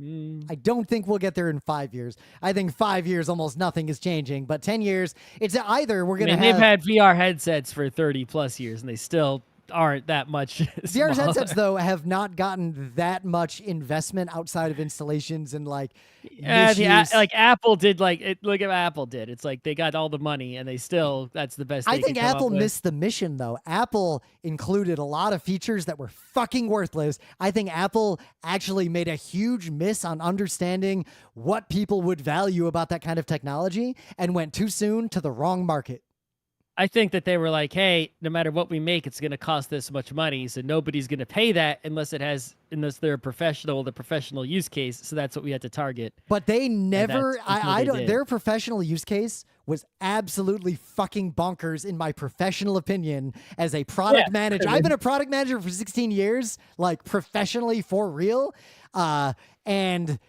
I don't think we'll get there in 5 years. I think 5 years, almost nothing is changing. But 10 years, it's either we're going to have... They've had VR headsets for 30 plus years and they still aren't that much VR headsets, though, have not gotten that much investment outside of installations and like like Apple did. Look at what Apple did. It's like they got all the money and they still, that's the best. I think Apple missed the mission, though. Apple included a lot of features that were fucking worthless. I think Apple actually made a huge miss on understanding what people would value about that kind of technology and went too soon to the wrong market. I think that they were like, hey, no matter what we make, it's going to cost this much money. So nobody's going to pay that unless they're a professional, the professional use case. So that's what we had to target. But they never, their professional use case was absolutely fucking bonkers in my professional opinion as a product manager. I've been a product manager for 16 years, like professionally for real. And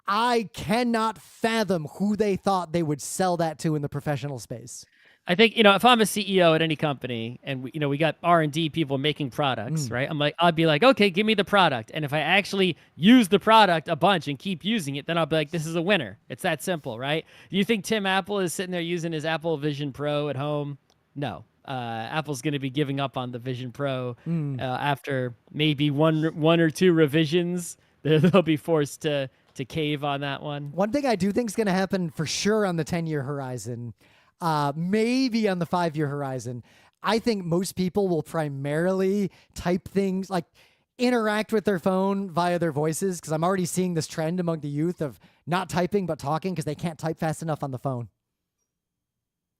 I cannot fathom who they thought they would sell that to in the professional space. I think, if I'm a CEO at any company and we got R&D people making products, right? I'd be like, okay, give me the product. And if I actually use the product a bunch and keep using it, then I'll be like, this is a winner. It's that simple, right? Do you think Tim Apple is sitting there using his Apple Vision Pro at home? No. Apple's going to be giving up on the Vision Pro after maybe one or two revisions. They'll be forced to cave on that one. One thing I do think is going to happen for sure on the 10-year horizon, maybe on the 5-year horizon, I think most people will primarily type things, like interact with their phone via their voices, because I'm already seeing this trend among the youth of not typing but talking because they can't type fast enough on the phone.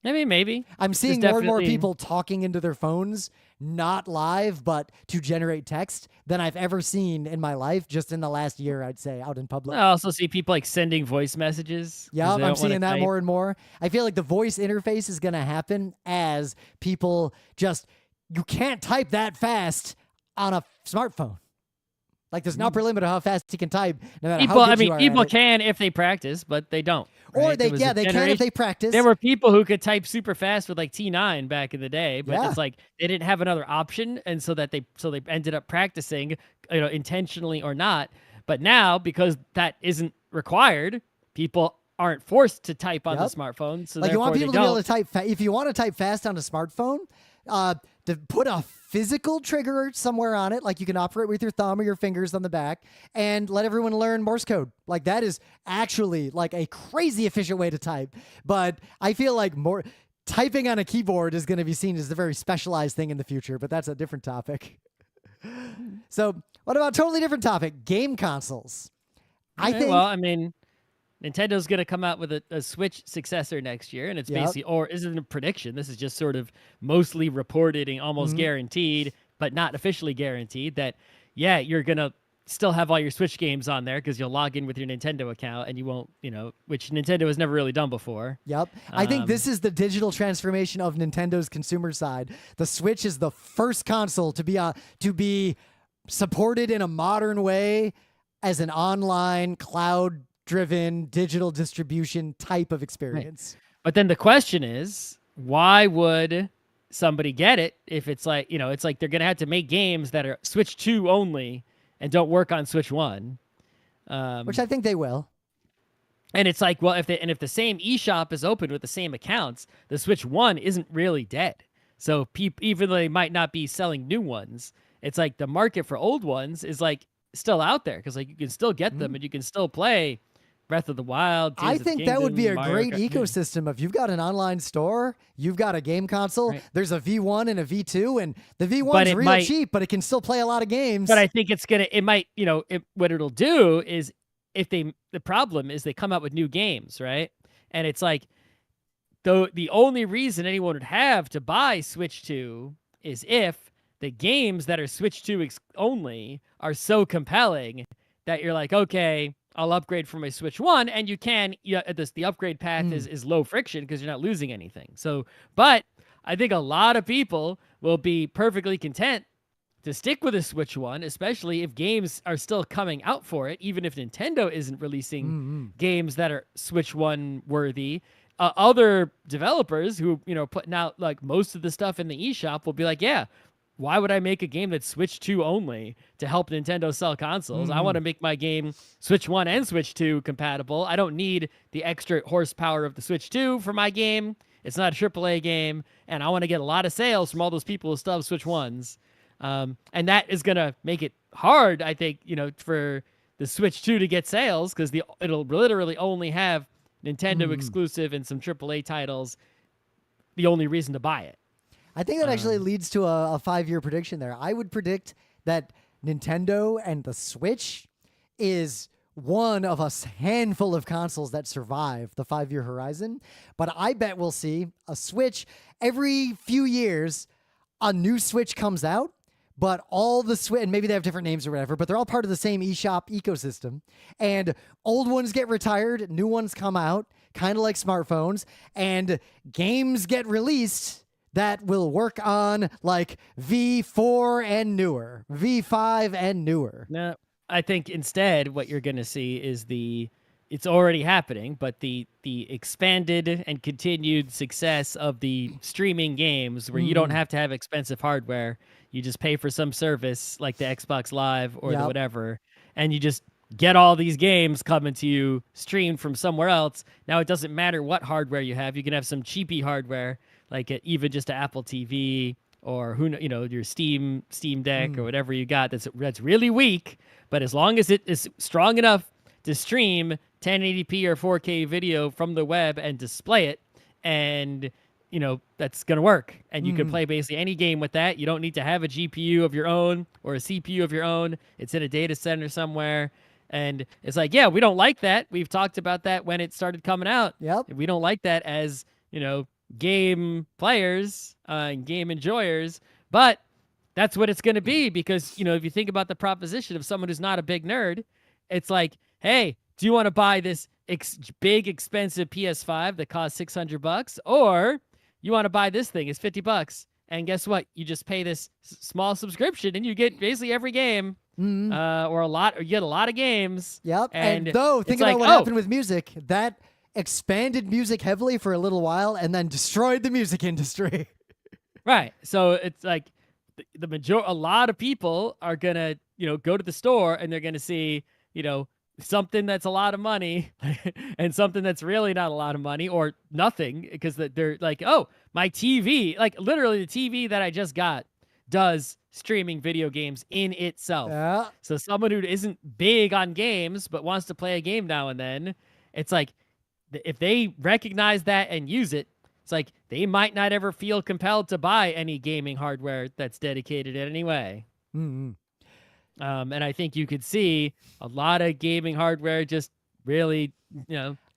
I mean, maybe. I'm seeing more and more people talking into their phones, not live, but to generate text than I've ever seen in my life, just in the last year, I'd say, out in public. I also see people like sending voice messages. Yeah, I'm seeing that more and more. I feel like the voice interface is going to happen as people you can't type that fast on a smartphone. Like there's an upper limit of how fast you can type, no matter People, how good I mean, you are people at it. can if they practice, but they don't. Or right? they There was a can if generation- they practice. There were people who could type super fast with like T9 back in the day, but Yeah. it's like they didn't have another option, and so they ended up practicing, intentionally or not. But now, because that isn't required, people aren't forced to type on the smartphone. So like you want people to be able don't. to type if you want to type fast on a smartphone, to put a physical trigger somewhere on it, like you can operate with your thumb or your fingers on the back, and let everyone learn Morse code. Like that is actually like a crazy efficient way to type. But I feel like more typing on a keyboard is going to be seen as a very specialized thing in the future, but that's a different topic. So what about a totally different topic? Game consoles. I think. Well, I mean, Nintendo's going to come out with a Switch successor next year, and it's basically, or isn't a prediction. This is just sort of mostly reported and almost guaranteed, but not officially guaranteed that, you're going to still have all your Switch games on there because you'll log in with your Nintendo account and you won't, which Nintendo has never really done before. Yep. I think this is the digital transformation of Nintendo's consumer side. The Switch is the first console to be supported in a modern way as an online cloud-driven digital distribution type of experience. Right. But then the question is, why would somebody get it if it's like, it's like they're going to have to make games that are Switch 2 only and don't work on Switch 1. Which I think they will. And it's like, well, if the same eShop is open with the same accounts, the Switch 1 isn't really dead. So even though they might not be selling new ones, it's like the market for old ones is like still out there because like you can still get them and you can still play Breath of the Wild. I think that would be a great ecosystem. If you've got an online store, you've got a game console, there's a V1 and a V2, and the V1's real cheap, but it can still play a lot of games. But I think what it'll do is the problem is they come out with new games, right? And it's like, the only reason anyone would have to buy Switch 2 is if the games that are Switch 2 only are so compelling that you're like, okay, I'll upgrade from my Switch 1, and you can, the upgrade path is low friction because you're not losing anything. So, but I think a lot of people will be perfectly content to stick with a Switch 1, especially if games are still coming out for it, even if Nintendo isn't releasing games that are Switch 1 worthy. Other developers who, putting out like most of the stuff in the eShop will be like, why would I make a game that's Switch 2 only to help Nintendo sell consoles? I want to make my game Switch 1 and Switch 2 compatible. I don't need the extra horsepower of the Switch 2 for my game. It's not a AAA game, and I want to get a lot of sales from all those people who still have Switch 1s. And that is going to make it hard, I think, for the Switch 2 to get sales because it'll literally only have Nintendo exclusive and some AAA titles, the only reason to buy it. I think that actually leads to a 5-year prediction there. I would predict that Nintendo and the Switch is one of a handful of consoles that survive the 5-year horizon. But I bet we'll see a Switch every few years. A new Switch comes out, but all the Switch, and maybe they have different names or whatever, but they're all part of the same eShop ecosystem. And old ones get retired, new ones come out, kind of like smartphones, and games get released that will work on like V4 and newer, V5 and newer. No, I think instead what you're going to see is it's already happening, but the expanded and continued success of the streaming games where you don't have to have expensive hardware. You just pay for some service like the Xbox Live or the whatever, and you just get all these games coming to you streamed from somewhere else. Now it doesn't matter what hardware you have. You can have some cheapy hardware, like even just an Apple TV or your Steam Deck or whatever you got that's really weak, but as long as it is strong enough to stream 1080p or 4K video from the web and display it, and that's gonna work, and you can play basically any game with that. You don't need to have a GPU of your own or a CPU of your own. It's in a data center somewhere, and it's like, we don't like that. We've talked about that when it started coming out. We don't like that as game players and game enjoyers, but that's what it's going to be because if you think about the proposition of someone who's not a big nerd, it's like, hey, do you want to buy this big expensive PS5 that costs $600, or you want to buy this thing? It's $50, and guess what? You just pay this small subscription and you get basically every game or you get a lot of games. Yep. And And though, it's think like, about what happened with music. That expanded music heavily for a little while and then destroyed the music industry. right. So it's like a lot of people are gonna, go to the store and they're gonna see, something that's a lot of money and something that's really not a lot of money or nothing, because they're like, oh, my TV, like literally the TV that I just got does streaming video games in itself. Yeah. So someone who isn't big on games but wants to play a game now and then, it's like if they recognize that and use it, it's like they might not ever feel compelled to buy any gaming hardware that's dedicated in any way. Mm-hmm. And I think you could see a lot of gaming hardware just really,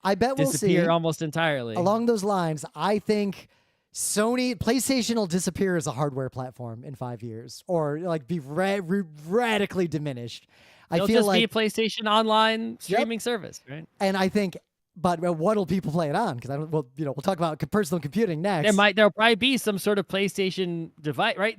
I bet we'll disappear see. almost entirely. Along those lines, I think PlayStation will disappear as a hardware platform in 5 years, or like be radically diminished. It'll feel just like be a PlayStation Online streaming service, right? And I think, but what'll people play it on? Because I don't. Well, we'll talk about personal computing next. There'll probably be some sort of PlayStation device, right?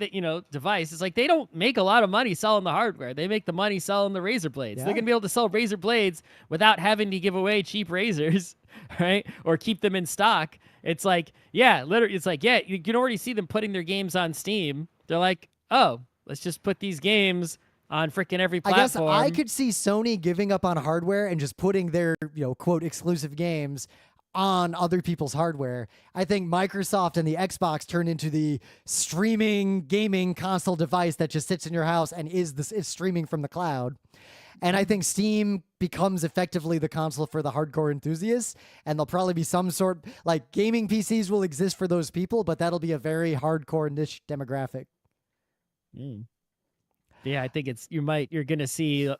Device. It's like they don't make a lot of money selling the hardware. They make the money selling the razor blades. Yeah. They're gonna be able to sell razor blades without having to give away cheap razors, right? Or keep them in stock. It's like, yeah, literally, it's like, yeah, you can already see them putting their games on Steam. They're like, oh, let's just put these games on freaking every platform. I guess I could see Sony giving up on hardware and just putting their, quote, exclusive games on other people's hardware. I think Microsoft and the Xbox turn into the streaming gaming console device that just sits in your house and is streaming from the cloud. And I think Steam becomes effectively the console for the hardcore enthusiasts, and there'll probably be some sort, like gaming PCs will exist for those people, but that'll be a very hardcore niche demographic. Yeah, I think you're going to see,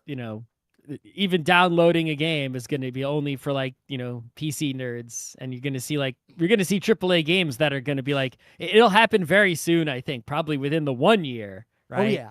even downloading a game is going to be only for like, PC nerds. And you're going to see AAA games that are going to be like, it'll happen very soon, I think, probably within the 1 year, right? Oh, yeah.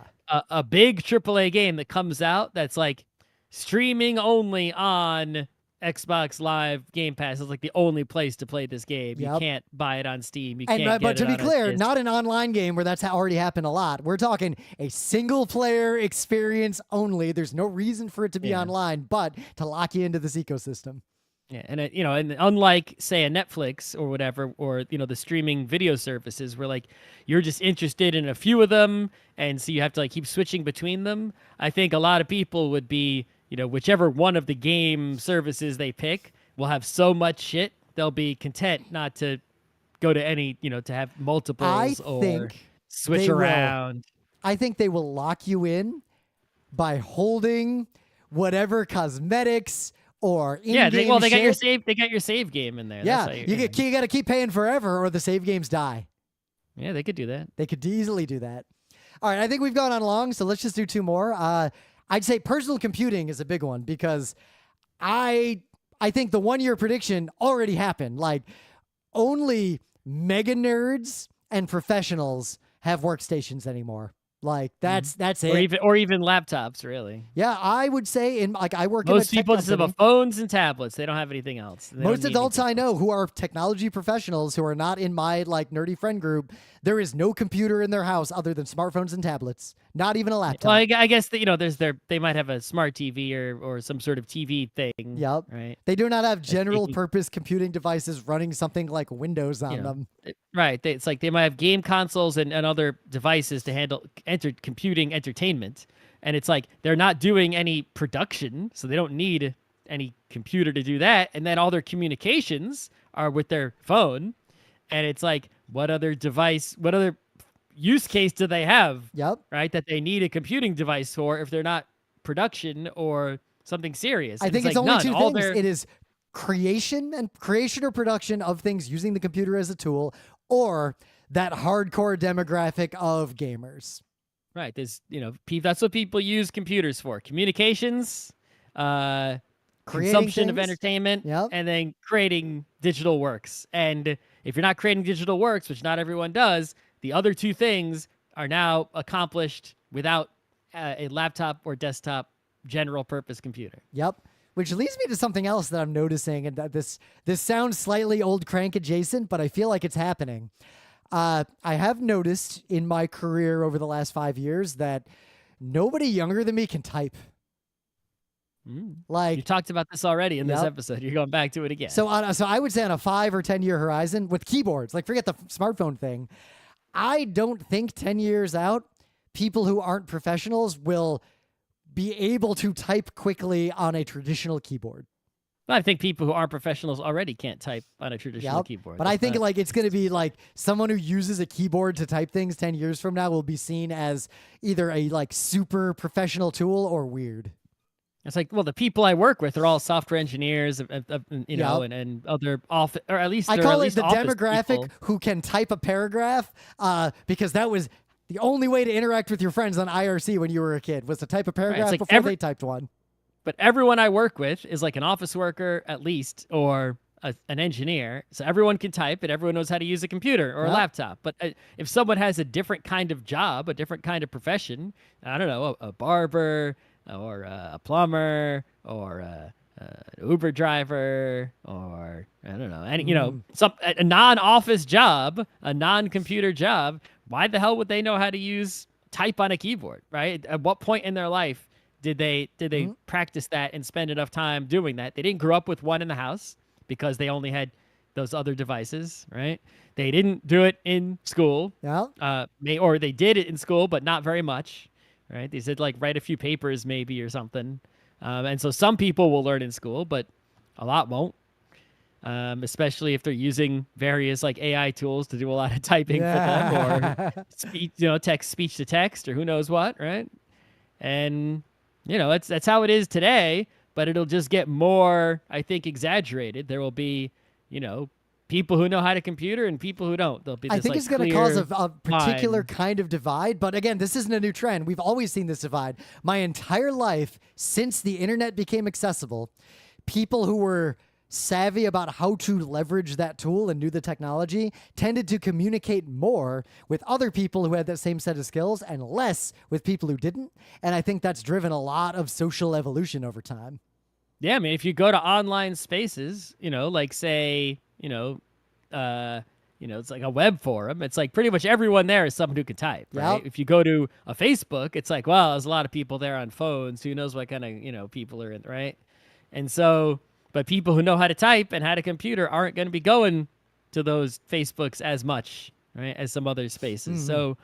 A big AAA game that comes out that's like streaming only on Xbox Live Game Pass is like the only place to play this game. Yep. You can't buy it on Steam. You can't get but to it be on clear, a not an online game where that's already happened a lot. We're talking a single player experience only. There's no reason for it to be online, but to lock you into this ecosystem. Yeah, and and unlike say a Netflix or whatever, or the streaming video services, where like you're just interested in a few of them, and so you have to like keep switching between them. I think a lot of people would be, whichever one of the game services they pick will have so much shit, they'll be content not to go to any, to have multiples or switch around. I think they will lock you in by holding whatever cosmetics or in-game they got your save. They got your save game in there. Yeah, you got to keep paying forever, or the save games die. Yeah, they could do that. They could easily do that. All right, I think we've gone on long, so let's just do two more. I'd say personal computing is a big one because I think the 1 year prediction already happened. Like, only mega nerds and professionals have workstations anymore. Like that's it. Or even laptops, really. Yeah, I would say I work. Most in a people just have phones and tablets. They don't have anything else. Most adults I know who are technology professionals who are not in my like nerdy friend group, there is no computer in their house other than smartphones and tablets. Not even a laptop. Well, I guess that they might have a smart TV or some sort of TV thing. Yep. Right. They do not have general purpose computing devices running something like Windows on them. Right. It's like they might have game consoles and other devices to handle computing entertainment. And it's like they're not doing any production, so they don't need any computer to do that. And then all their communications are with their phone. And it's like, what other use case do they have? Yep. Right. That they need a computing device for if they're not production or something serious. I think it's only two things. It is creation or production of things using the computer as a tool, or that hardcore demographic of gamers. Right. There's, that's what people use computers for. Communications, consumption of entertainment, and then creating digital works. And if you're not creating digital works, which not everyone does, the other two things are now accomplished without a laptop or desktop general purpose computer. Yep. Which leads me to something else that I'm noticing, and that this sounds slightly old crank adjacent, but I feel like it's happening. I have noticed in my career over the last 5 years that nobody younger than me can type. Like you talked about this already in this episode. You're going back to it again. So I would say on a 5 or 10 year horizon with keyboards, like forget the smartphone thing. I don't think 10 years out, people who aren't professionals will be able to type quickly on a traditional keyboard. I think people who aren't professionals already can't type on a traditional keyboard. But I think like it's going to be like someone who uses a keyboard to type things 10 years from now will be seen as either a like super professional tool or weird. It's like, well, the people I work with are all software engineers, you know, and other office, or at least I call it least the demographic people who can type a paragraph, because that was the only way to interact with your friends on IRC when you were a kid was to type a paragraph like before they typed one. But everyone I work with is like an office worker at least, or an engineer. So everyone can type and everyone knows how to use a computer or a laptop. But if someone has a different kind of job, a different kind of profession, I don't know, a barber or a plumber or an Uber driver or I don't know, any, you know, a non-office job, a non-computer job, why the hell would they know how to type on a keyboard, right? At what point in their life did they practice that and spend enough time doing that? They didn't grow up with one in the house because they only had those other devices, right? They didn't do it in school. Or they did it in school, but not very much, right? They said like write a few papers maybe or something. And so some people will learn in school, but a lot won't. Especially if they're using various like AI tools to do a lot of typing for them, or speech to text, or who knows what, right? And that's how it is today, but it'll just get more, I think, exaggerated. There will be, people who know how to computer and people who don't. There'll be this, I think it's going to cause a particular kind of divide, but again, this isn't a new trend. We've always seen this divide. My entire life, since the internet became accessible, people who were savvy about how to leverage that tool and knew the technology tended to communicate more with other people who had that same set of skills and less with people who didn't. And I think that's driven a lot of social evolution over time. Yeah, I mean, if you go to online spaces, like say, it's like a web forum. It's like pretty much everyone there is someone who can type, right? If you go to a Facebook, it's like, well, there's a lot of people there on phones. Who knows what kind of, people are in, right? And so, but people who know how to type and how to computer aren't going to be going to those Facebooks as much, right, as some other spaces. So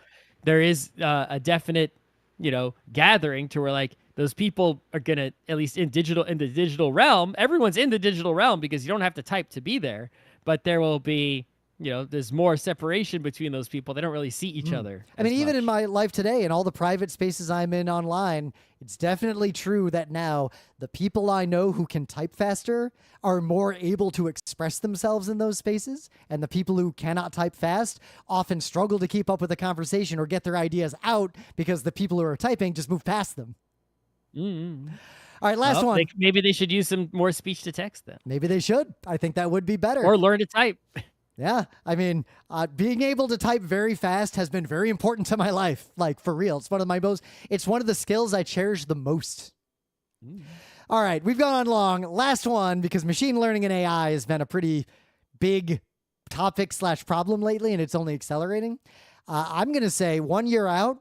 there is a definite, gathering to where like those people are going to, at least in the digital realm, everyone's in the digital realm because you don't have to type to be there, but there will be, there's more separation between those people. They don't really see each other. I mean, even in my life today, in all the private spaces I'm in online, it's definitely true that now the people I know who can type faster are more able to express themselves in those spaces. And the people who cannot type fast often struggle to keep up with the conversation or get their ideas out because the people who are typing just move past them. All right, last one. Maybe they should use some more speech to text then. Maybe they should. I think that would be better. Or learn to type. Yeah, I mean, being able to type very fast has been very important to my life. Like, for real. It's one of the skills I cherish the most. All right, we've gone on long. Last one, because machine learning and AI has been a pretty big topic / problem lately, and it's only accelerating. I'm going to say 1 year out,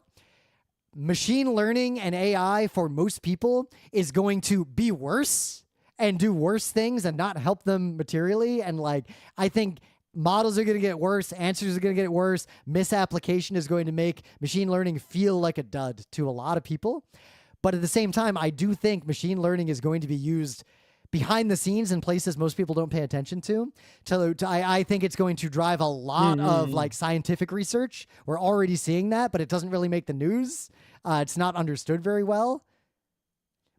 machine learning and AI for most people is going to be worse and do worse things and not help them materially. And I think models are going to get worse. Answers are going to get worse. Misapplication is going to make machine learning feel like a dud to a lot of people. But at the same time, I do think machine learning is going to be used behind the scenes in places most people don't pay attention to. I think it's going to drive a lot of scientific research. We're already seeing that, but it doesn't really make the news. It's not understood very well.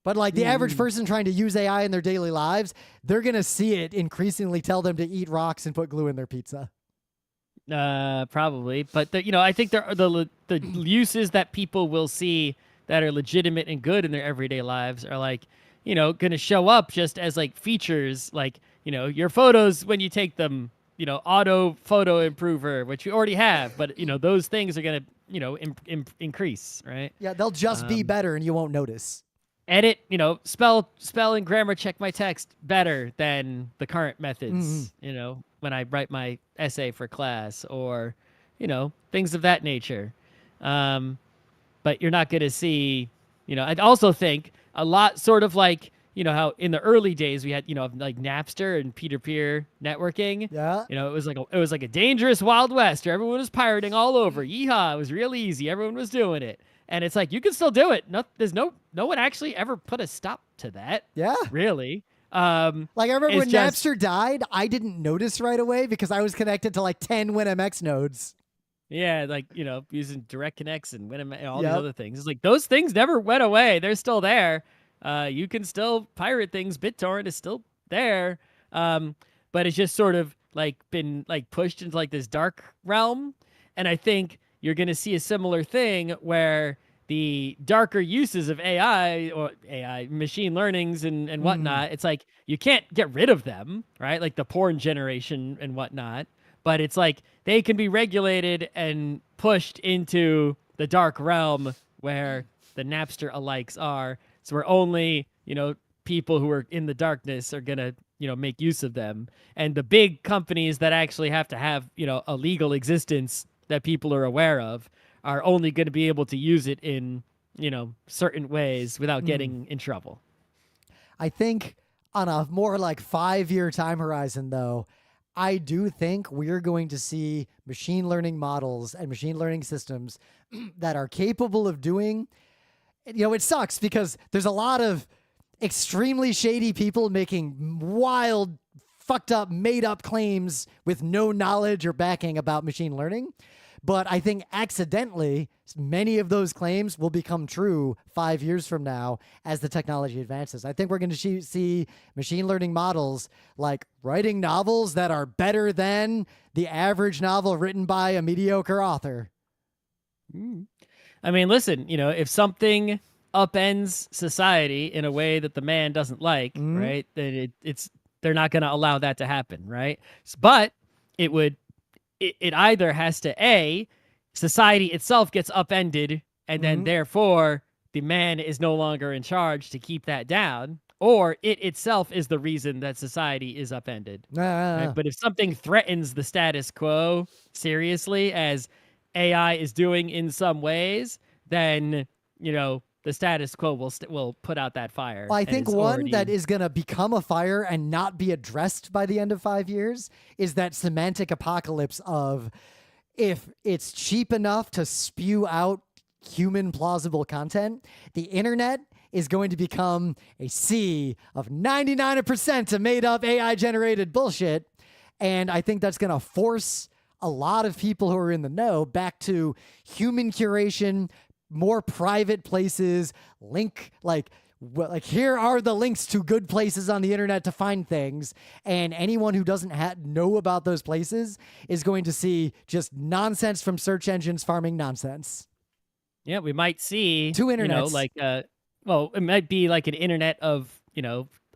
But the average person trying to use AI in their daily lives, they're going to see it increasingly tell them to eat rocks and put glue in their pizza. Probably. But, I think there are the uses that people will see that are legitimate and good in their everyday lives are going to show up just as features, your photos when you take them, auto photo improver, which you already have. But, those things are going to, increase, right? Yeah, they'll just be better and you won't notice. Edit, spell and grammar check my text better than the current methods, when I write my essay for class or, things of that nature. but you're not going to see, I'd also think a lot sort of like, how in the early days we had, like Napster and peer-to-peer networking. Yeah. It was like a dangerous Wild West where everyone was pirating all over. Yeehaw, it was real easy. Everyone was doing it. And it's like, you can still do it. There's no one actually ever put a stop to that. Yeah. Really. Like I remember when Napster died, I didn't notice right away because I was connected to like 10 WinMX nodes. Yeah, like, using direct connects and WinMX and all these other things. It's like those things never went away. They're still there. You can still pirate things. BitTorrent is still there. But it's just sort of like been like pushed into like this dark realm. And I think you're going to see a similar thing where the darker uses of AI or AI machine learnings and whatnot, it's like you can't get rid of them, right? Like the porn generation and whatnot. But it's like they can be regulated and pushed into the dark realm where the Napster alikes are. So we're only, people who are in the darkness are going to, make use of them. And the big companies that actually have to have, a legal existence that people are aware of are only going to be able to use it in, certain ways without getting in trouble. I think on a more like 5-year time horizon, though, I do think we're going to see machine learning models and machine learning systems that are capable of doing, it sucks because there's a lot of extremely shady people making wild, fucked up, made up claims with no knowledge or backing about machine learning. But I think accidentally, many of those claims will become true 5 years from now as the technology advances. I think we're going to see machine learning models like writing novels that are better than the average novel written by a mediocre author. I mean, listen, if something upends society in a way that the man doesn't like, right, then they're not going to allow that to happen, right? But it either has to society itself gets upended and then therefore the man is no longer in charge to keep that down, or it itself is the reason that society is upended. Right? But if something threatens the status quo seriously, as AI is doing in some ways, then, the status quo will put out that fire. Well, I think one that is going to become a fire and not be addressed by the end of 5 years is that semantic apocalypse of if it's cheap enough to spew out human plausible content, the internet is going to become a sea of 99% of made up AI generated bullshit. And I think that's going to force a lot of people who are in the know back to human curation, more private places, here are the links to good places on the internet to find things. And anyone who doesn't know about those places is going to see just nonsense from search engines farming nonsense. Yeah, we might see two internets. It might be like an internet of,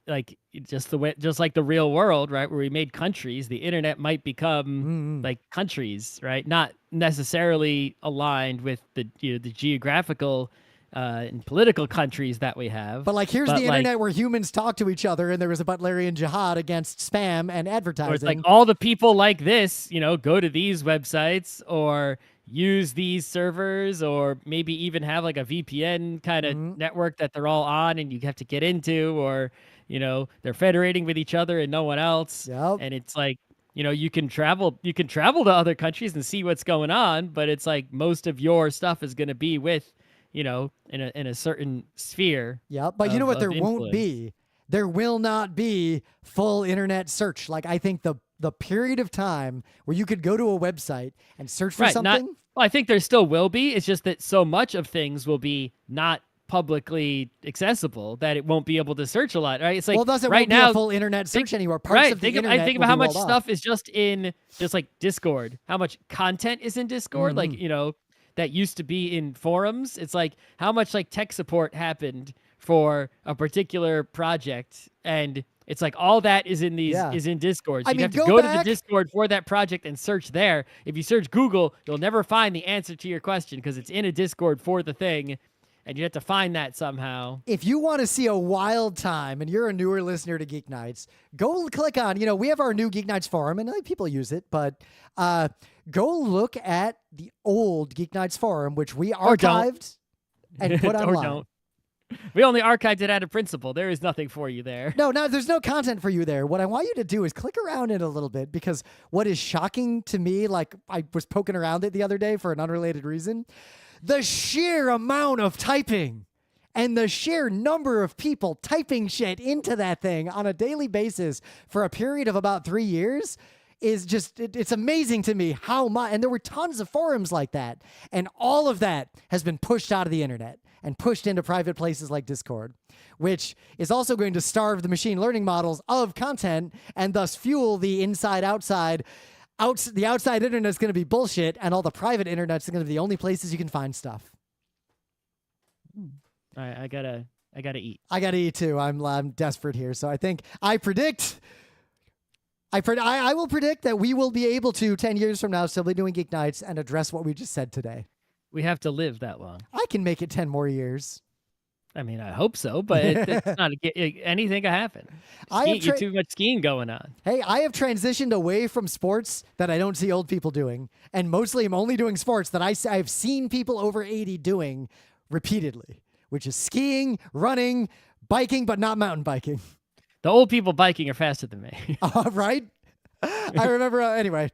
like just like the real world, right? Where we made countries, the internet might become like countries, right? Not necessarily aligned with the geographical and political countries that we have. But here's the internet where humans talk to each other and there was a Butlerian jihad against spam and advertising. Or it's like all the people like this, go to these websites or use these servers, or maybe even have like a VPN kind of network that they're all on and you have to get into, or they're federating with each other and no one else. Yep. And it's like, you can travel to other countries and see what's going on, but it's like most of your stuff is going to be with, in a certain sphere. Yeah, but you know what there won't be? There will not be full internet search. I think the period of time where you could go to a website and search for something. I think there still will be. It's just that so much of things will be not publicly accessible that it won't be able to search a lot, right? It's like won't be a full internet search anymore. Parts of the internet. I think about how much stuff is just like Discord. How much content is in Discord? That used to be in forums. It's like how much tech support happened for a particular project, and it's like all that is in is in Discord. So you have to go to the Discord for that project and search there. If you search Google, you'll never find the answer to your question because it's in a Discord for the thing, and you have to find that somehow. If you want to see a wild time and you're a newer listener to Geek Nights, go click on, we have our new Geek Nights forum, and people use it, but go look at the old Geek Nights forum, which we archived. and put Or online. don't. We only archived it out of principle. There is nothing for you there. No, there's no content for you there. What I want you to do is click around it a little bit, because what is shocking to me, like I was poking around it the other day for an unrelated reason, the sheer amount of typing and the sheer number of people typing shit into that thing on a daily basis for a period of about 3 years is just, it's amazing to me how much. And there were tons of forums like that. And all of that has been pushed out of the internet and pushed into private places like Discord, which is also going to starve the machine learning models of content and thus fuel the inside-outside. The outside internet is going to be bullshit, and all the private internet's going to be the only places you can find stuff. All right, I gotta eat. I gotta eat too. I'm desperate here, so I think I will predict that we will be able to 10 years from now still be doing Geek Nights and address what we just said today. We have to live that long. I can make it 10 more years. I mean, I hope so, but it's not anything can happen. You too much skiing going on. Hey, I have transitioned away from sports that I don't see old people doing, and mostly I'm only doing sports that I've seen people over 80 doing repeatedly, which is skiing, running, biking, but not mountain biking. The old people biking are faster than me. Right? I remember, anyway.